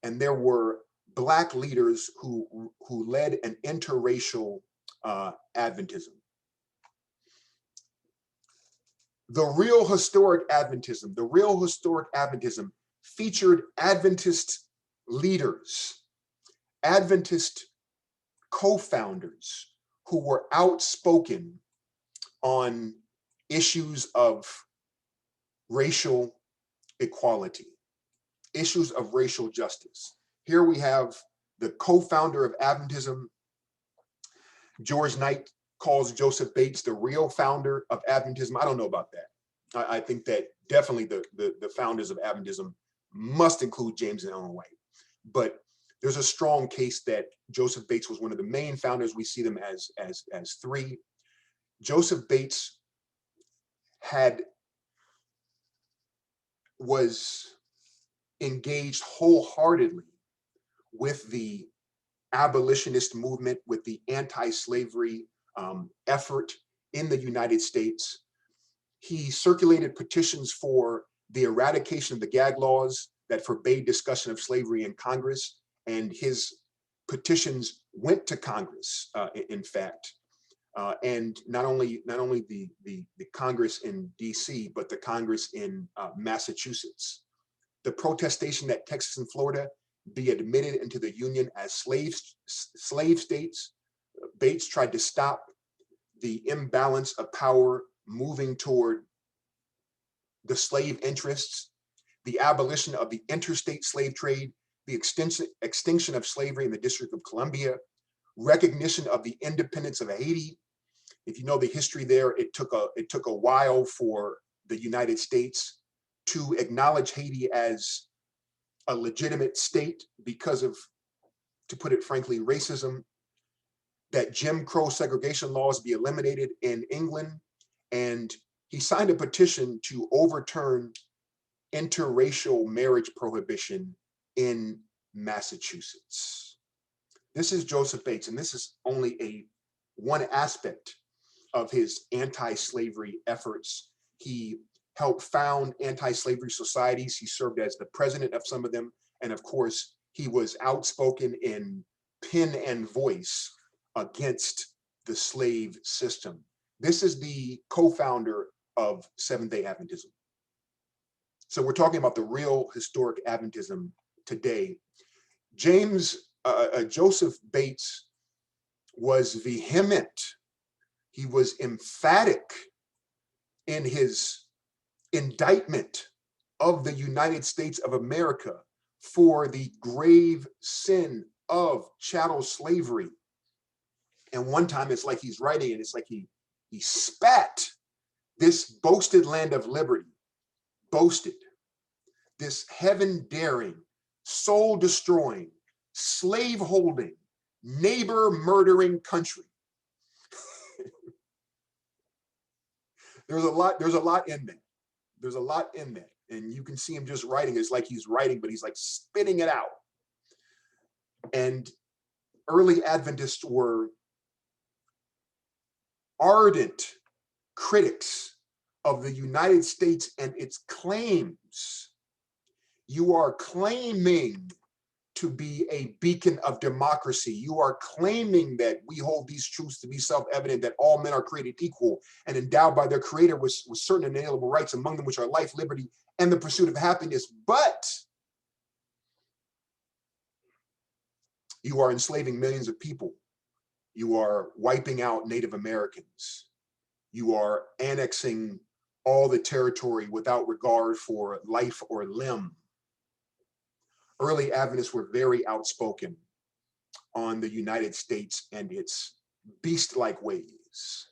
and there were Black leaders who led an interracial Adventism. The real historic Adventism featured Adventist leaders, Adventist co-founders who were outspoken on issues of racial equality, issues of racial justice. Here we have the co-founder of Adventism. George Knight calls Joseph Bates the real founder of Adventism. I don't know about that. I think that definitely the founders of Adventism must include James and Ellen White. But there's a strong case that Joseph Bates was one of the main founders. We see them as three. Joseph Bates was engaged wholeheartedly with the abolitionist movement, with the anti-slavery effort in the United States. He circulated petitions for the eradication of the gag laws that forbade discussion of slavery in Congress, and his petitions went to Congress, in fact, and not only the Congress in DC, but the Congress in Massachusetts. The protestation that Texas and Florida be admitted into the Union as slave states. Bates tried to stop the imbalance of power moving toward the slave interests, the abolition of the interstate slave trade, the extinction of slavery in the District of Columbia, recognition of the independence of Haiti. If you know the history there, it took a while for the United States to acknowledge Haiti as a legitimate state because of, to put it frankly, racism. That Jim Crow segregation laws be eliminated in England, and he signed a petition to overturn interracial marriage prohibition in Massachusetts. This is Joseph Bates, and this is only one aspect of his anti-slavery efforts. He helped found anti-slavery societies. He served as the president of some of them. And of course, he was outspoken in pen and voice against the slave system. This is the co-founder of Seventh-day Adventism. So we're talking about the real historic Adventism today. Joseph Bates was vehement. He was emphatic in his indictment of the United States of America for the grave sin of chattel slavery. And one time it's like he's writing and it's like he spat this boasted land of liberty, boasted this heaven daring, soul destroying, slave holding, neighbor murdering country. There's a lot in that. There's a lot in that. And you can see him just writing. It's like he's writing, but he's like spitting it out. And early Adventists were ardent critics of the United States and its claims. You are claiming to be a beacon of democracy. You are claiming that we hold these truths to be self-evident, that all men are created equal and endowed by their creator with certain inalienable rights, among them which are life, liberty, and the pursuit of happiness. But you are enslaving millions of people. You are wiping out Native Americans. You are annexing all the territory without regard for life or limb. Early Adventists were very outspoken on the United States and its beast-like ways.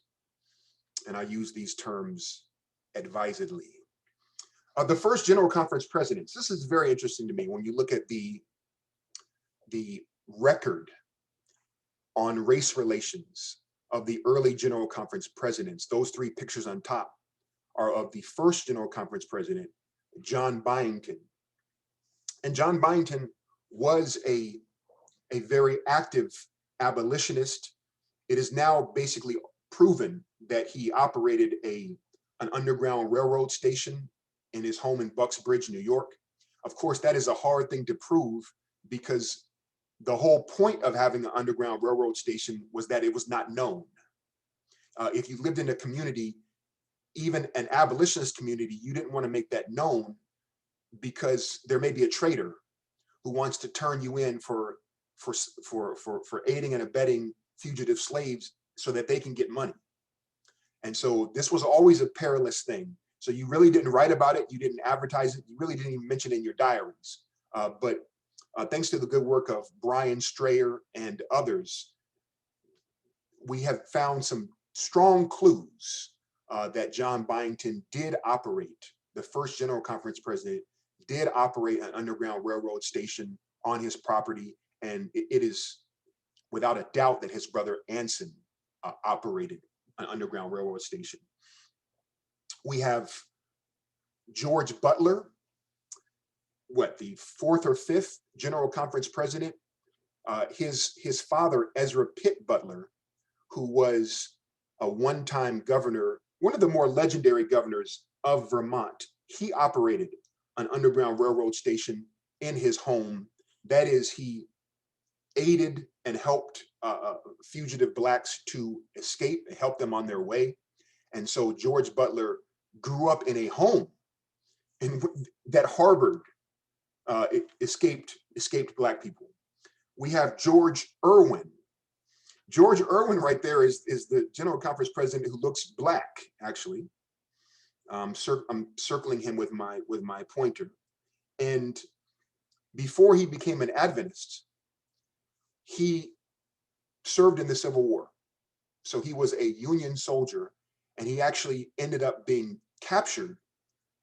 And I use these terms advisedly. The first General Conference presidents, this is very interesting to me when you look at the record on race relations of the early General Conference presidents. Those three pictures on top are of the first General Conference president, John Byington. And John Byington was a very active abolitionist. It is now basically proven that he operated an underground railroad station in his home in Bucksbridge, New York. Of course, that is a hard thing to prove because the whole point of having an underground railroad station was that it was not known. If you lived in a community, even an abolitionist community, you didn't want to make that known because there may be a traitor who wants to turn you in for aiding and abetting fugitive slaves so that they can get money. And so this was always a perilous thing. So you really didn't write about it. You didn't advertise it. You really didn't even mention it in your diaries. But thanks to the good work of Brian Strayer and others, we have found some strong clues that John Byington did operate, the first General Conference president, did operate an underground railroad station on his property. And it is without a doubt that his brother Anson operated an underground railroad station. We have George Butler, the fourth or fifth General Conference president. His father, Ezra Pitt Butler, who was a one-time governor, one of the more legendary governors of Vermont, he operated an underground railroad station in his home. That is, he aided and helped fugitive blacks to escape, help them on their way. And so George Butler grew up in a home that harbored escaped black people. We have George Irwin. George Irwin right there is the General Conference president who looks black, actually. I'm circling him with my pointer. And before he became an Adventist, he served in the Civil War. So he was a Union soldier, and he actually ended up being captured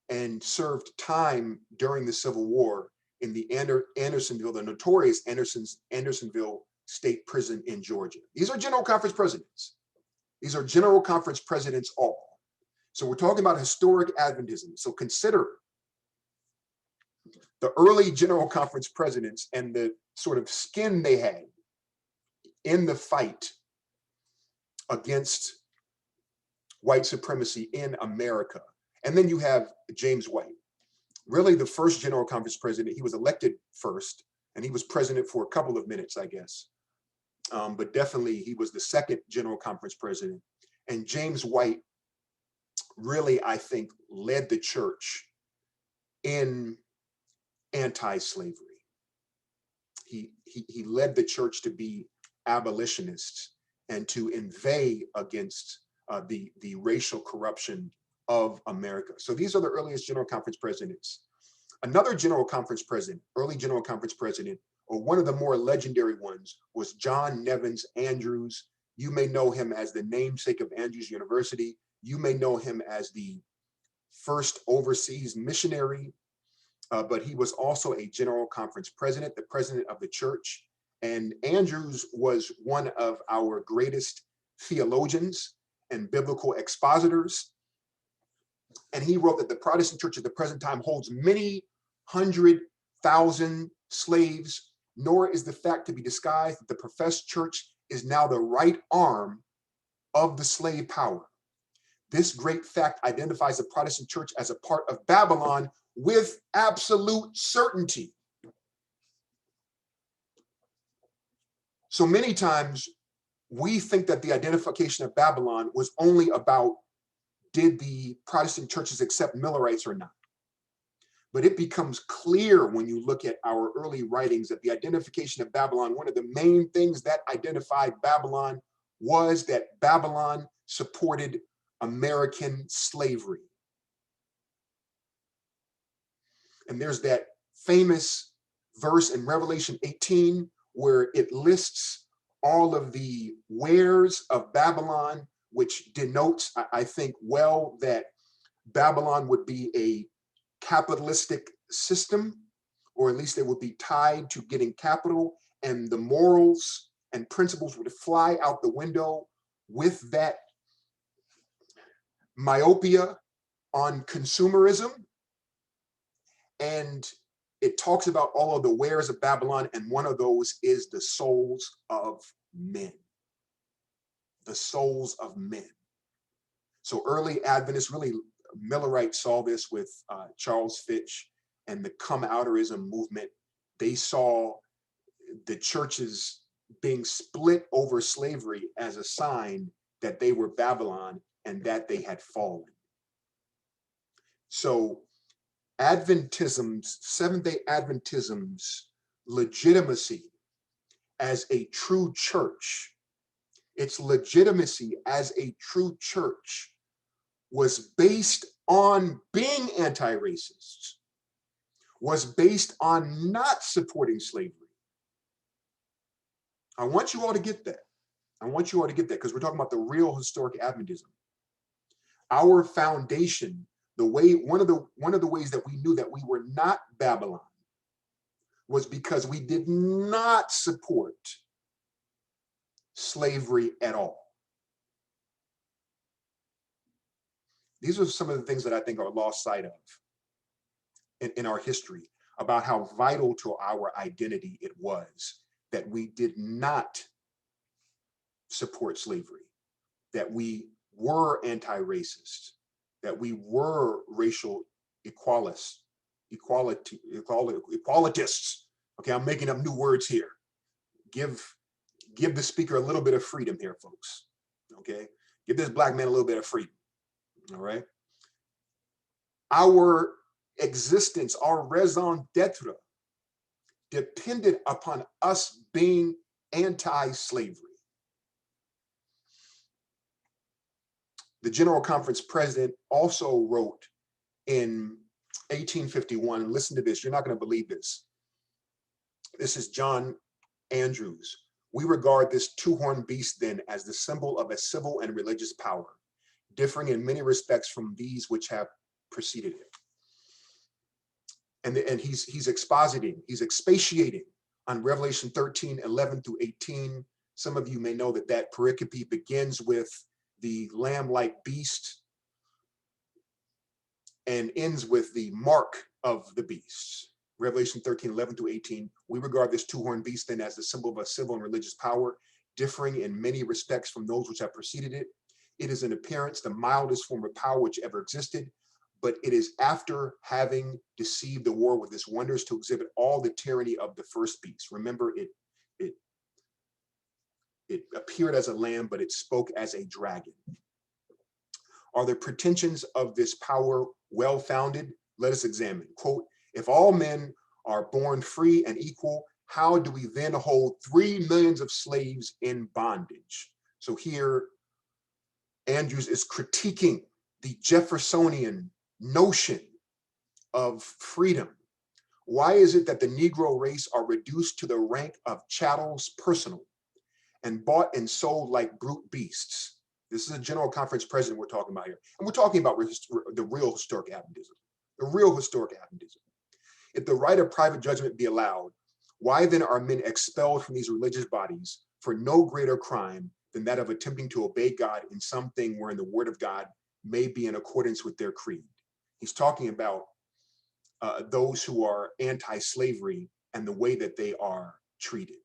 and served time during the Civil War in the Andersonville, the notorious Andersonville State Prison in Georgia. These are General Conference presidents. These are General Conference presidents all. So we're talking about historic Adventism. So consider the early General Conference presidents and the sort of skin they had in the fight against white supremacy in America. And then you have James White, really the first General Conference president. He was elected first, and he was president for a couple of minutes, I guess. But definitely he was the second General Conference president. And James White really, I think, led the church in anti-slavery. He led the church to be abolitionists and to inveigh against the racial corruption of America. So these are the earliest General Conference presidents. Another General Conference president, early General Conference president, or one of the more legendary ones, was John Nevins Andrews. You may know him as the namesake of Andrews University. You may know him as the first overseas missionary, but he was also a General Conference president, the president of the church. And Andrews was one of our greatest theologians and biblical expositors. And he wrote that the Protestant church at the present time holds many 100,000 slaves, nor is the fact to be disguised that the professed church is now the right arm of the slave power. This great fact identifies the Protestant church as a part of Babylon with absolute certainty. So many times we think that the identification of Babylon was only about, did the Protestant churches accept Millerites or not? But it becomes clear when you look at our early writings that the identification of Babylon, one of the main things that identified Babylon was that Babylon supported American slavery. And there's that famous verse in Revelation 18 where it lists all of the wares of Babylon, which denotes, I think, well, that Babylon would be a capitalistic system, or at least they would be tied to getting capital, and the morals and principles would fly out the window with that myopia on consumerism. And it talks about all of the wares of Babylon, and one of those is the souls of men. The souls of men. So early Adventists, really Millerites, saw this with Charles Fitch and the come outerism movement. They saw the churches being split over slavery as a sign that they were Babylon and that they had fallen. So Adventism's, Seventh-day Adventism's legitimacy as a true church, its legitimacy as a true church was based on being anti-racist, was based on not supporting slavery. I want you all to get that. I want you all to get that, because we're talking about the real historic Adventism. Our foundation, the way, one of the ways that we knew that we were not Babylon was because we did not support slavery at all. These are some of the things that I think are lost sight of in our history, about how vital to our identity it was that we did not support slavery, that we were anti-racist, that we were racial equalitists. Okay, I'm making up new words here. Give the speaker a little bit of freedom here, folks. Okay, give this black man a little bit of freedom. All right. Our existence, our raison d'etre, depended upon us being anti-slavery. The General Conference president also wrote in 1851, listen to this, you're not going to believe this. This is John Andrews. We regard this two-horned beast then as the symbol of a civil and religious power, differing in many respects from these which have preceded it. And he's expositing, he's expatiating on Revelation 13:11 through 18. Some of you may know that that pericope begins with the lamb-like beast and ends with the mark of the beast. Revelation 13:11 through 18. We regard this two-horned beast then as the symbol of a civil and religious power, differing in many respects from those which have preceded it. It is in appearance the mildest form of power which ever existed, but it is after having deceived the world with its wonders to exhibit all the tyranny of the first beast. Remember, it appeared as a lamb, but it spoke as a dragon. Are the pretensions of this power well-founded? Let us examine. Quote, if all men are born free and equal, how do we then hold 3 millions of slaves in bondage? So here, Andrews is critiquing the Jeffersonian notion of freedom. Why is it that the Negro race are reduced to the rank of chattels personal and bought and sold like brute beasts? This is a General Conference president we're talking about here. And we're talking about the real historic Adventism. The real historic Adventism. If the right of private judgment be allowed, why then are men expelled from these religious bodies for no greater crime than that of attempting to obey God in something wherein the word of God may be in accordance with their creed? He's talking about those who are anti-slavery and the way that they are treated.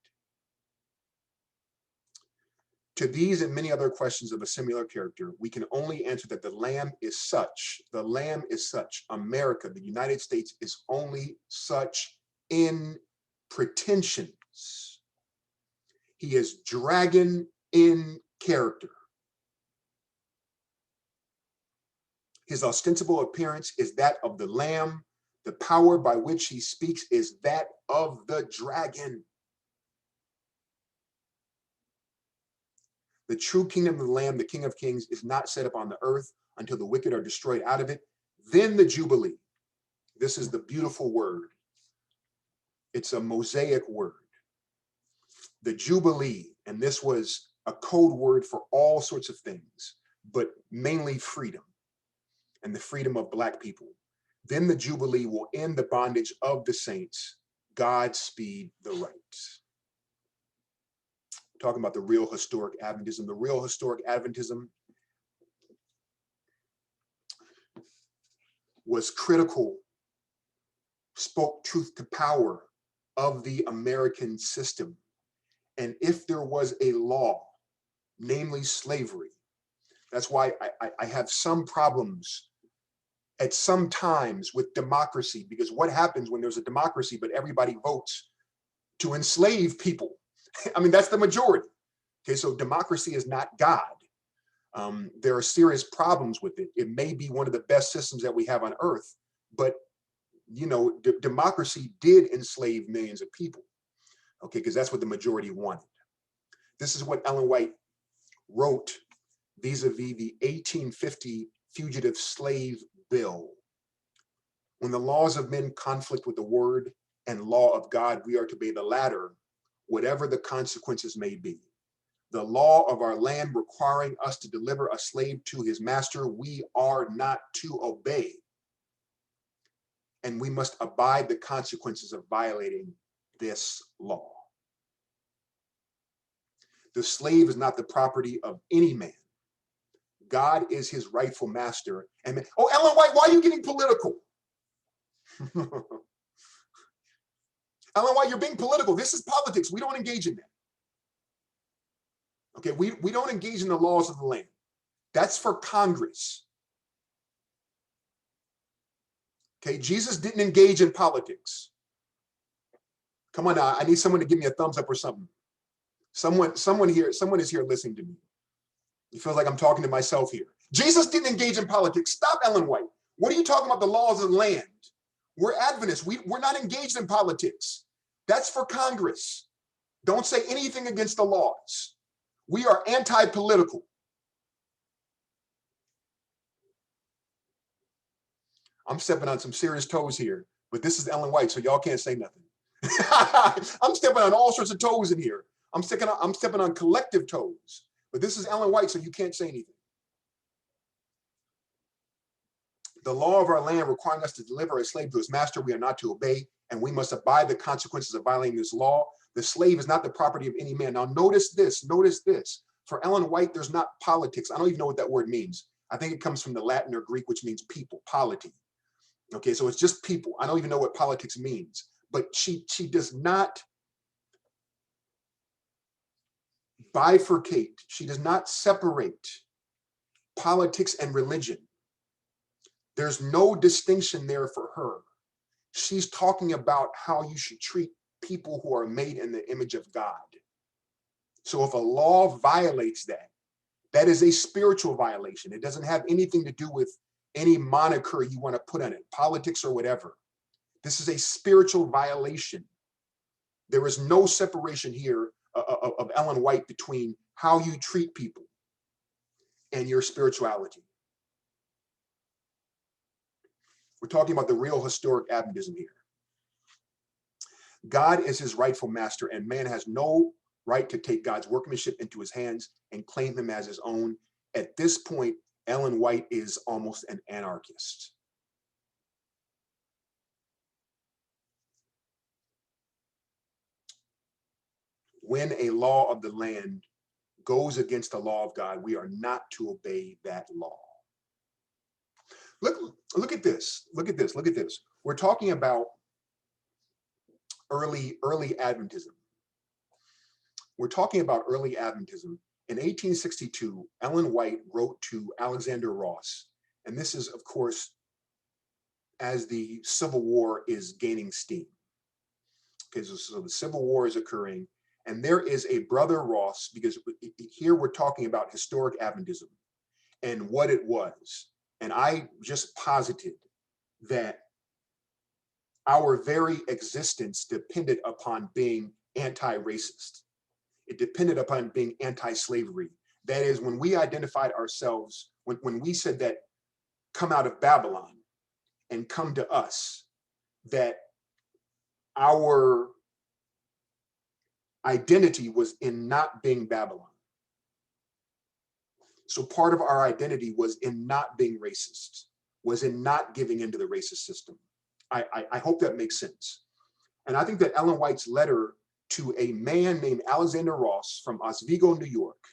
To these and many other questions of a similar character, we can only answer that the Lamb is such, America, the United States is only such in pretensions. He is dragon in character. His ostensible appearance is that of the Lamb. The power by which he speaks is that of the dragon. The true kingdom of the Lamb, the King of Kings, is not set up on the earth until the wicked are destroyed out of it. Then the Jubilee. This is the beautiful word. It's a Mosaic word. The Jubilee, and this was a code word for all sorts of things, but mainly freedom and the freedom of Black people. Then the Jubilee will end the bondage of the saints. Godspeed the right. Talking about the real historic Adventism. The real historic Adventism was critical, spoke truth to power of the American system. And if there was a law, namely slavery, that's why I have some problems at some times with democracy, because what happens when there's a democracy but everybody votes to enslave people? I mean, that's the majority. Okay, so democracy is not God. There are serious problems with it. It may be one of the best systems that we have on earth, but you know, democracy did enslave millions of people. Okay, because that's what the majority wanted. This is what Ellen White wrote vis-a-vis the 1850 Fugitive Slave Bill. When the laws of men conflict with the word and law of God, we are to obey the latter, whatever the consequences may be. The law of our land requiring us to deliver a slave to his master, we are not to obey. And we must abide the consequences of violating this law. The slave is not the property of any man. God is his rightful master. And man, oh, Ellen White, why are you getting political? Ellen White, you're being political. This is politics. We don't engage in that. Okay, we don't engage in the laws of the land. That's for Congress. Okay, Jesus didn't engage in politics. Come on now, I need someone to give me a thumbs up or something. Someone is here listening to me. It feels like I'm talking to myself here. Jesus didn't engage in politics. Stop, Ellen White. What are you talking about, the laws of the land? We're Adventists. We're not engaged in politics. That's for Congress. Don't say anything against the laws. We are anti-political. I'm stepping on some serious toes here, but this is Ellen White, so y'all can't say nothing. I'm stepping on all sorts of toes in here. I'm stepping on collective toes, but this is Ellen White, so you can't say anything. The law of our land requiring us to deliver a slave to his master, we are not to obey, and we must abide the consequences of violating this law. The slave is not the property of any man. Now notice this. For Ellen White, there's not politics. I don't even know what that word means. I think it comes from the Latin or Greek, which means people, polity. Okay, so it's just people. I don't even know what politics means, but she does not bifurcate. She does not separate politics and religion. There's no distinction there for her. She's talking about how you should treat people who are made in the image of God. So if a law violates that, That is a spiritual violation. It doesn't have anything to do with any moniker you want to put on it, politics or whatever. This is a spiritual violation. There is no separation here of Ellen White between how you treat people and your spirituality. We're talking about the real historic Adventism here. God is his rightful master, and man has no right to take God's workmanship into his hands and claim him as his own. At this point, Ellen White is almost an anarchist. When a law of the land goes against the law of God, we are not to obey that law. Look at this. Look at this. Look at this. We're talking about early Adventism. We're talking about early Adventism. In 1862, Ellen White wrote to Alexander Ross, and this is, of course, as the Civil War is gaining steam. Okay, so the Civil War is occurring, and there is a brother Ross, because here we're talking about historic Adventism and what it was. And I just posited that our very existence depended upon being anti-racist. It depended upon being anti-slavery. That is, when we identified ourselves, when we said that come out of Babylon and come to us, that our identity was in not being Babylon. So part of our identity was in not being racist, was in not giving into the racist system. I hope that makes sense. And I think that Ellen White's letter to a man named Alexander Ross from Oswego, New York,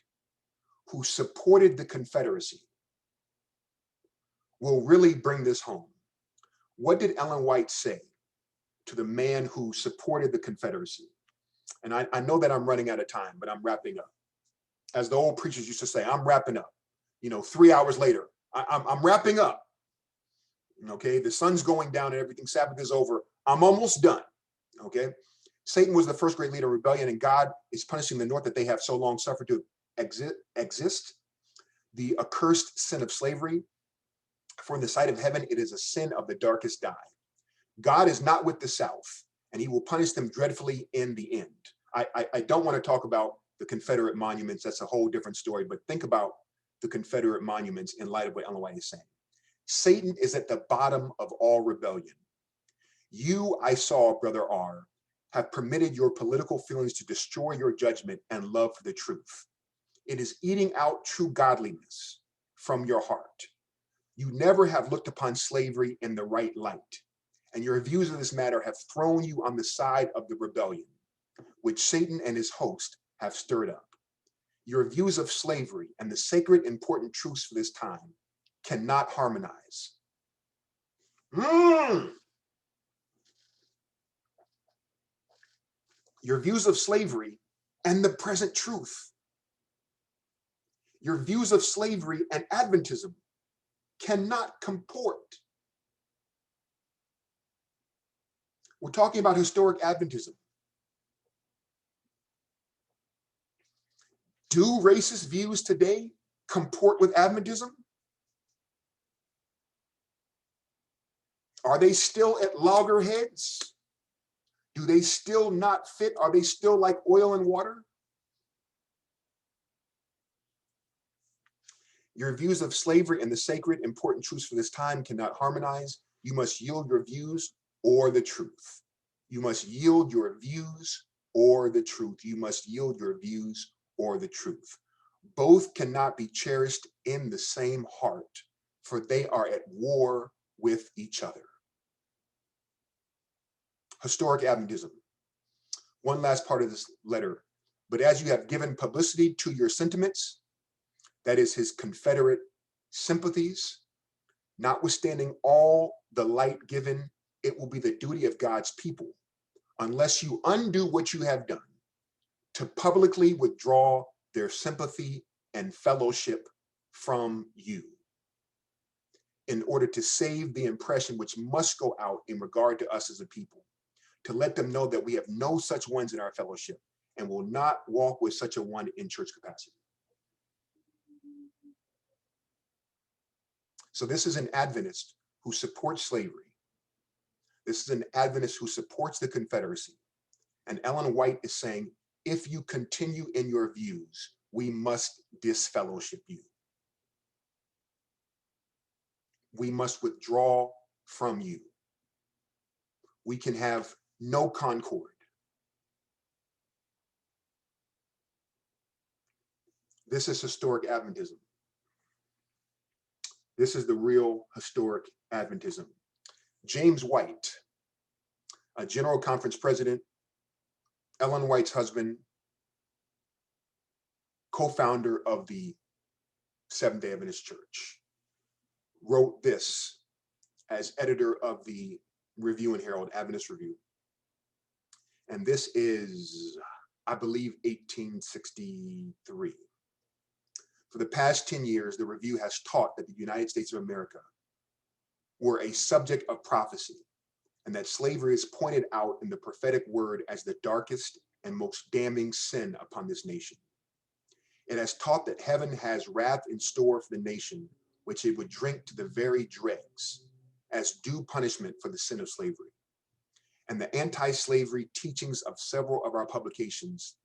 who supported the Confederacy, will really bring this home. What did Ellen White say to the man who supported the Confederacy? And I know that I'm running out of time, but I'm wrapping up. As the old preachers used to say, I'm wrapping up. 3 hours later, I'm wrapping up. Okay, the sun's going down and everything, Sabbath is over. I'm almost done. Okay, Satan was the first great leader of rebellion, and God is punishing the North that they have so long suffered to exist. The accursed sin of slavery, for in the sight of heaven, it is a sin of the darkest dye. God is not with the South, and he will punish them dreadfully in the end. I don't want to talk about the Confederate monuments. That's a whole different story, but think about the Confederate monuments in light of what Ellen White is saying. Satan is at the bottom of all rebellion. You, I saw, Brother R, have permitted your political feelings to destroy your judgment and love for the truth. It is eating out true godliness from your heart. You never have looked upon slavery in the right light, and your views of this matter have thrown you on the side of the rebellion, which Satan and his host have stirred up. Your views of slavery and the sacred important truths for this time cannot harmonize. Your views of slavery and the present truth. Your views of slavery and Adventism cannot comport. We're talking about historic Adventism. Do racist views today comport with Adventism? Are they still at loggerheads? Do they still not fit? Are they still like oil and water? Your views of slavery and the sacred important truths for this time cannot harmonize. You must yield your views or the truth. You must yield your views or the truth. You must yield your views or the truth. Both cannot be cherished in the same heart, for they are at war with each other. Historic Adventism. One last part of this letter. But as you have given publicity to your sentiments, that is his Confederate sympathies, notwithstanding all the light given, it will be the duty of God's people, unless you undo what you have done, to publicly withdraw their sympathy and fellowship from you, in order to save the impression which must go out in regard to us as a people, to let them know that we have no such ones in our fellowship and will not walk with such a one in church capacity. So this is an Adventist who supports slavery. This is an Adventist who supports the Confederacy. And Ellen White is saying, if you continue in your views, we must disfellowship you. We must withdraw from you. We can have no concord. This is historic Adventism. This is the real historic Adventism. James White, a General Conference president, Ellen White's husband, co-founder of the Seventh-day Adventist Church, wrote this as editor of the Review and Herald, Adventist Review. And this is, I believe, 1863. For the past 10 years, the Review has taught that the United States of America were a subject of prophecy, and that slavery is pointed out in the prophetic word as the darkest and most damning sin upon this nation. It has taught that heaven has wrath in store for the nation, which it would drink to the very dregs as due punishment for the sin of slavery. And the anti-slavery teachings of several of our publications,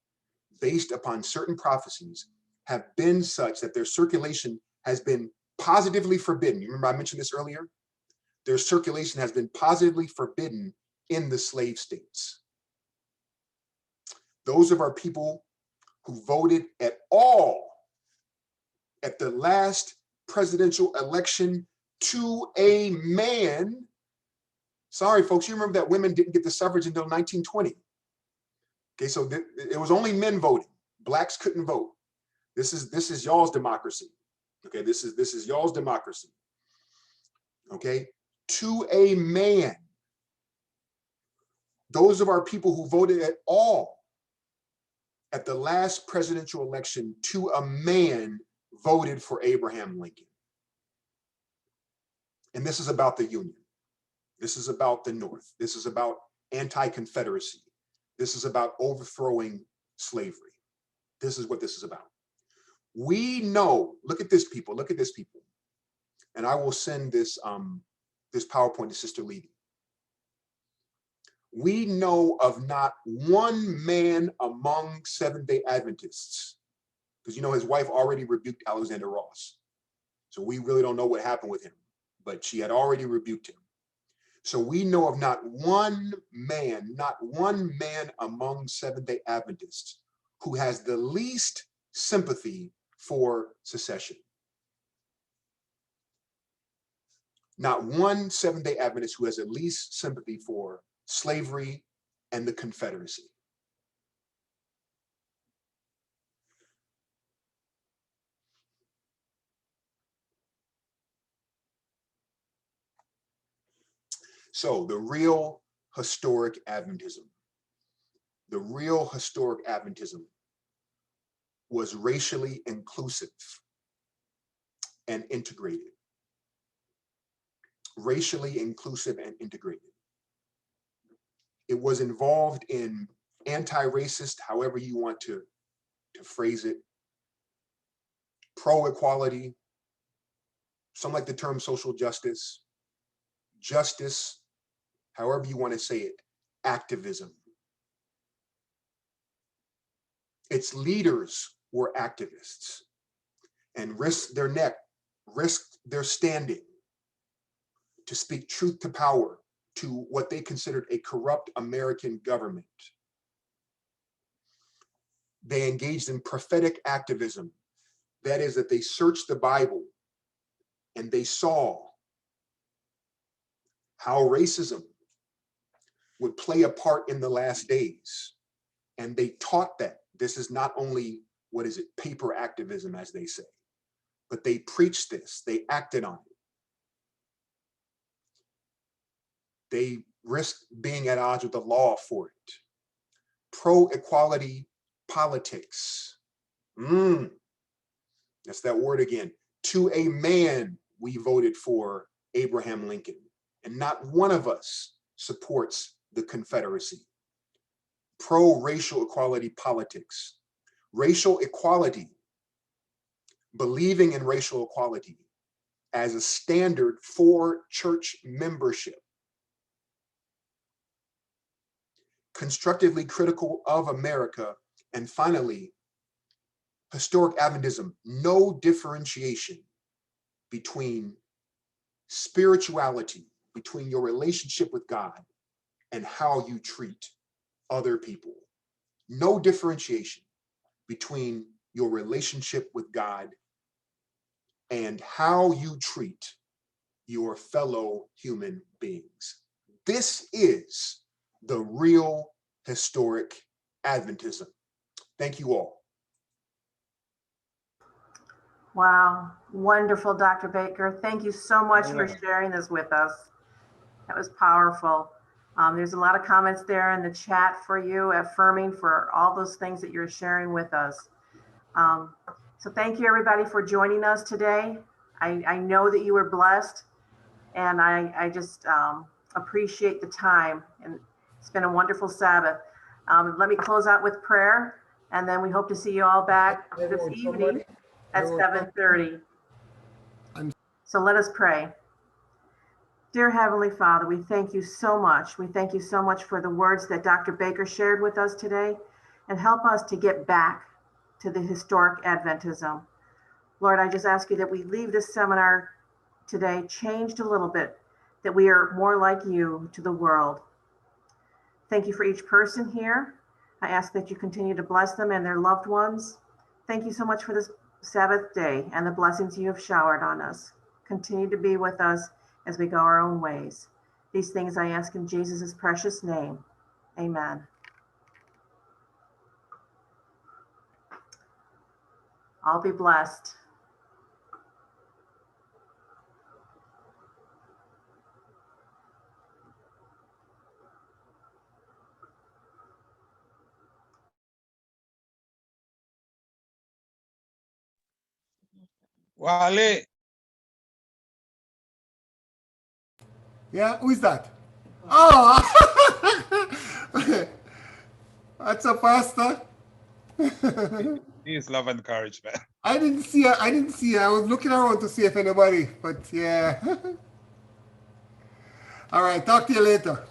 based upon certain prophecies, have been such that their circulation has been positively forbidden. You remember I mentioned this earlier? Their circulation has been positively forbidden in the slave states. Those of our people who voted at all at the last presidential election to a man. Sorry, folks, you remember that women didn't get the suffrage until 1920. Okay, so it was only men voting. Blacks couldn't vote. This is y'all's democracy. Okay, this is y'all's democracy. Okay, to a man. Those of our people who voted at all at the last presidential election to a man voted for Abraham Lincoln. And this is about the Union. This is about the North. This is about anti-Confederacy. This is about overthrowing slavery. This is what this is about. We know, look at this, people, look at this, people. And I will send this, this PowerPoint to Sister Levy. We know of not one man among Seventh-day Adventists, because you know his wife already rebuked Alexander Ross. So we really don't know what happened with him, but she had already rebuked him. So we know of not one man among Seventh-day Adventists who has the least sympathy for secession. Not one Seventh-day Adventist who has the least sympathy for slavery and the Confederacy. So the real historic Adventism, was racially inclusive and integrated. Racially inclusive and integrated. It was involved in anti-racist, however you want to phrase it, pro-equality, some like the term social justice, justice, however you want to say it, activism. Its leaders were activists and risked their neck, risked their standing to speak truth to power to what they considered a corrupt American government. They engaged in prophetic activism. That is, that they searched the Bible and they saw how racism would play a part in the last days. And they taught that this is not only, paper activism, as they say, but they preached this, they acted on it. They risked being at odds with the law for it. Pro-equality politics. That's that word again. To a man, we voted for Abraham Lincoln, and not one of us supports the Confederacy. Pro-racial equality politics. Racial equality, believing in racial equality, as a standard for church membership. Constructively critical of America. And finally, historic Adventism, no differentiation between spirituality, between your relationship with God and how you treat other people. No differentiation between your relationship with God and how you treat your fellow human beings. This is the real historic Adventism. Thank you all. Wow, wonderful, Dr. Baker. Thank you so much for sharing this with us. That was powerful. There's a lot of comments there in the chat for you, affirming for all those things that you're sharing with us. So thank you, everybody, for joining us today. I know that you were blessed, and I just appreciate the time. And it's been a wonderful Sabbath. Let me close out with prayer, and then we hope to see you all back this evening at 7:30. So let us pray. Dear Heavenly Father, we thank you so much. We thank you so much for the words that Dr. Baker shared with us today, and help us to get back to the historic Adventism. Lord, I just ask you that we leave this seminar today changed a little bit, that we are more like you to the world. Thank you for each person here. I ask that you continue to bless them and their loved ones. Thank you so much for this Sabbath day and the blessings you have showered on us. Continue to be with us as we go our own ways. These things I ask in Jesus' precious name. Amen. I'll be blessed. Wale, Yeah, who is that? Oh, that's a pastor. peace, love, and courage, man. I didn't see her. I didn't see her. I was looking around to see if anybody, but yeah. All right, talk to you later.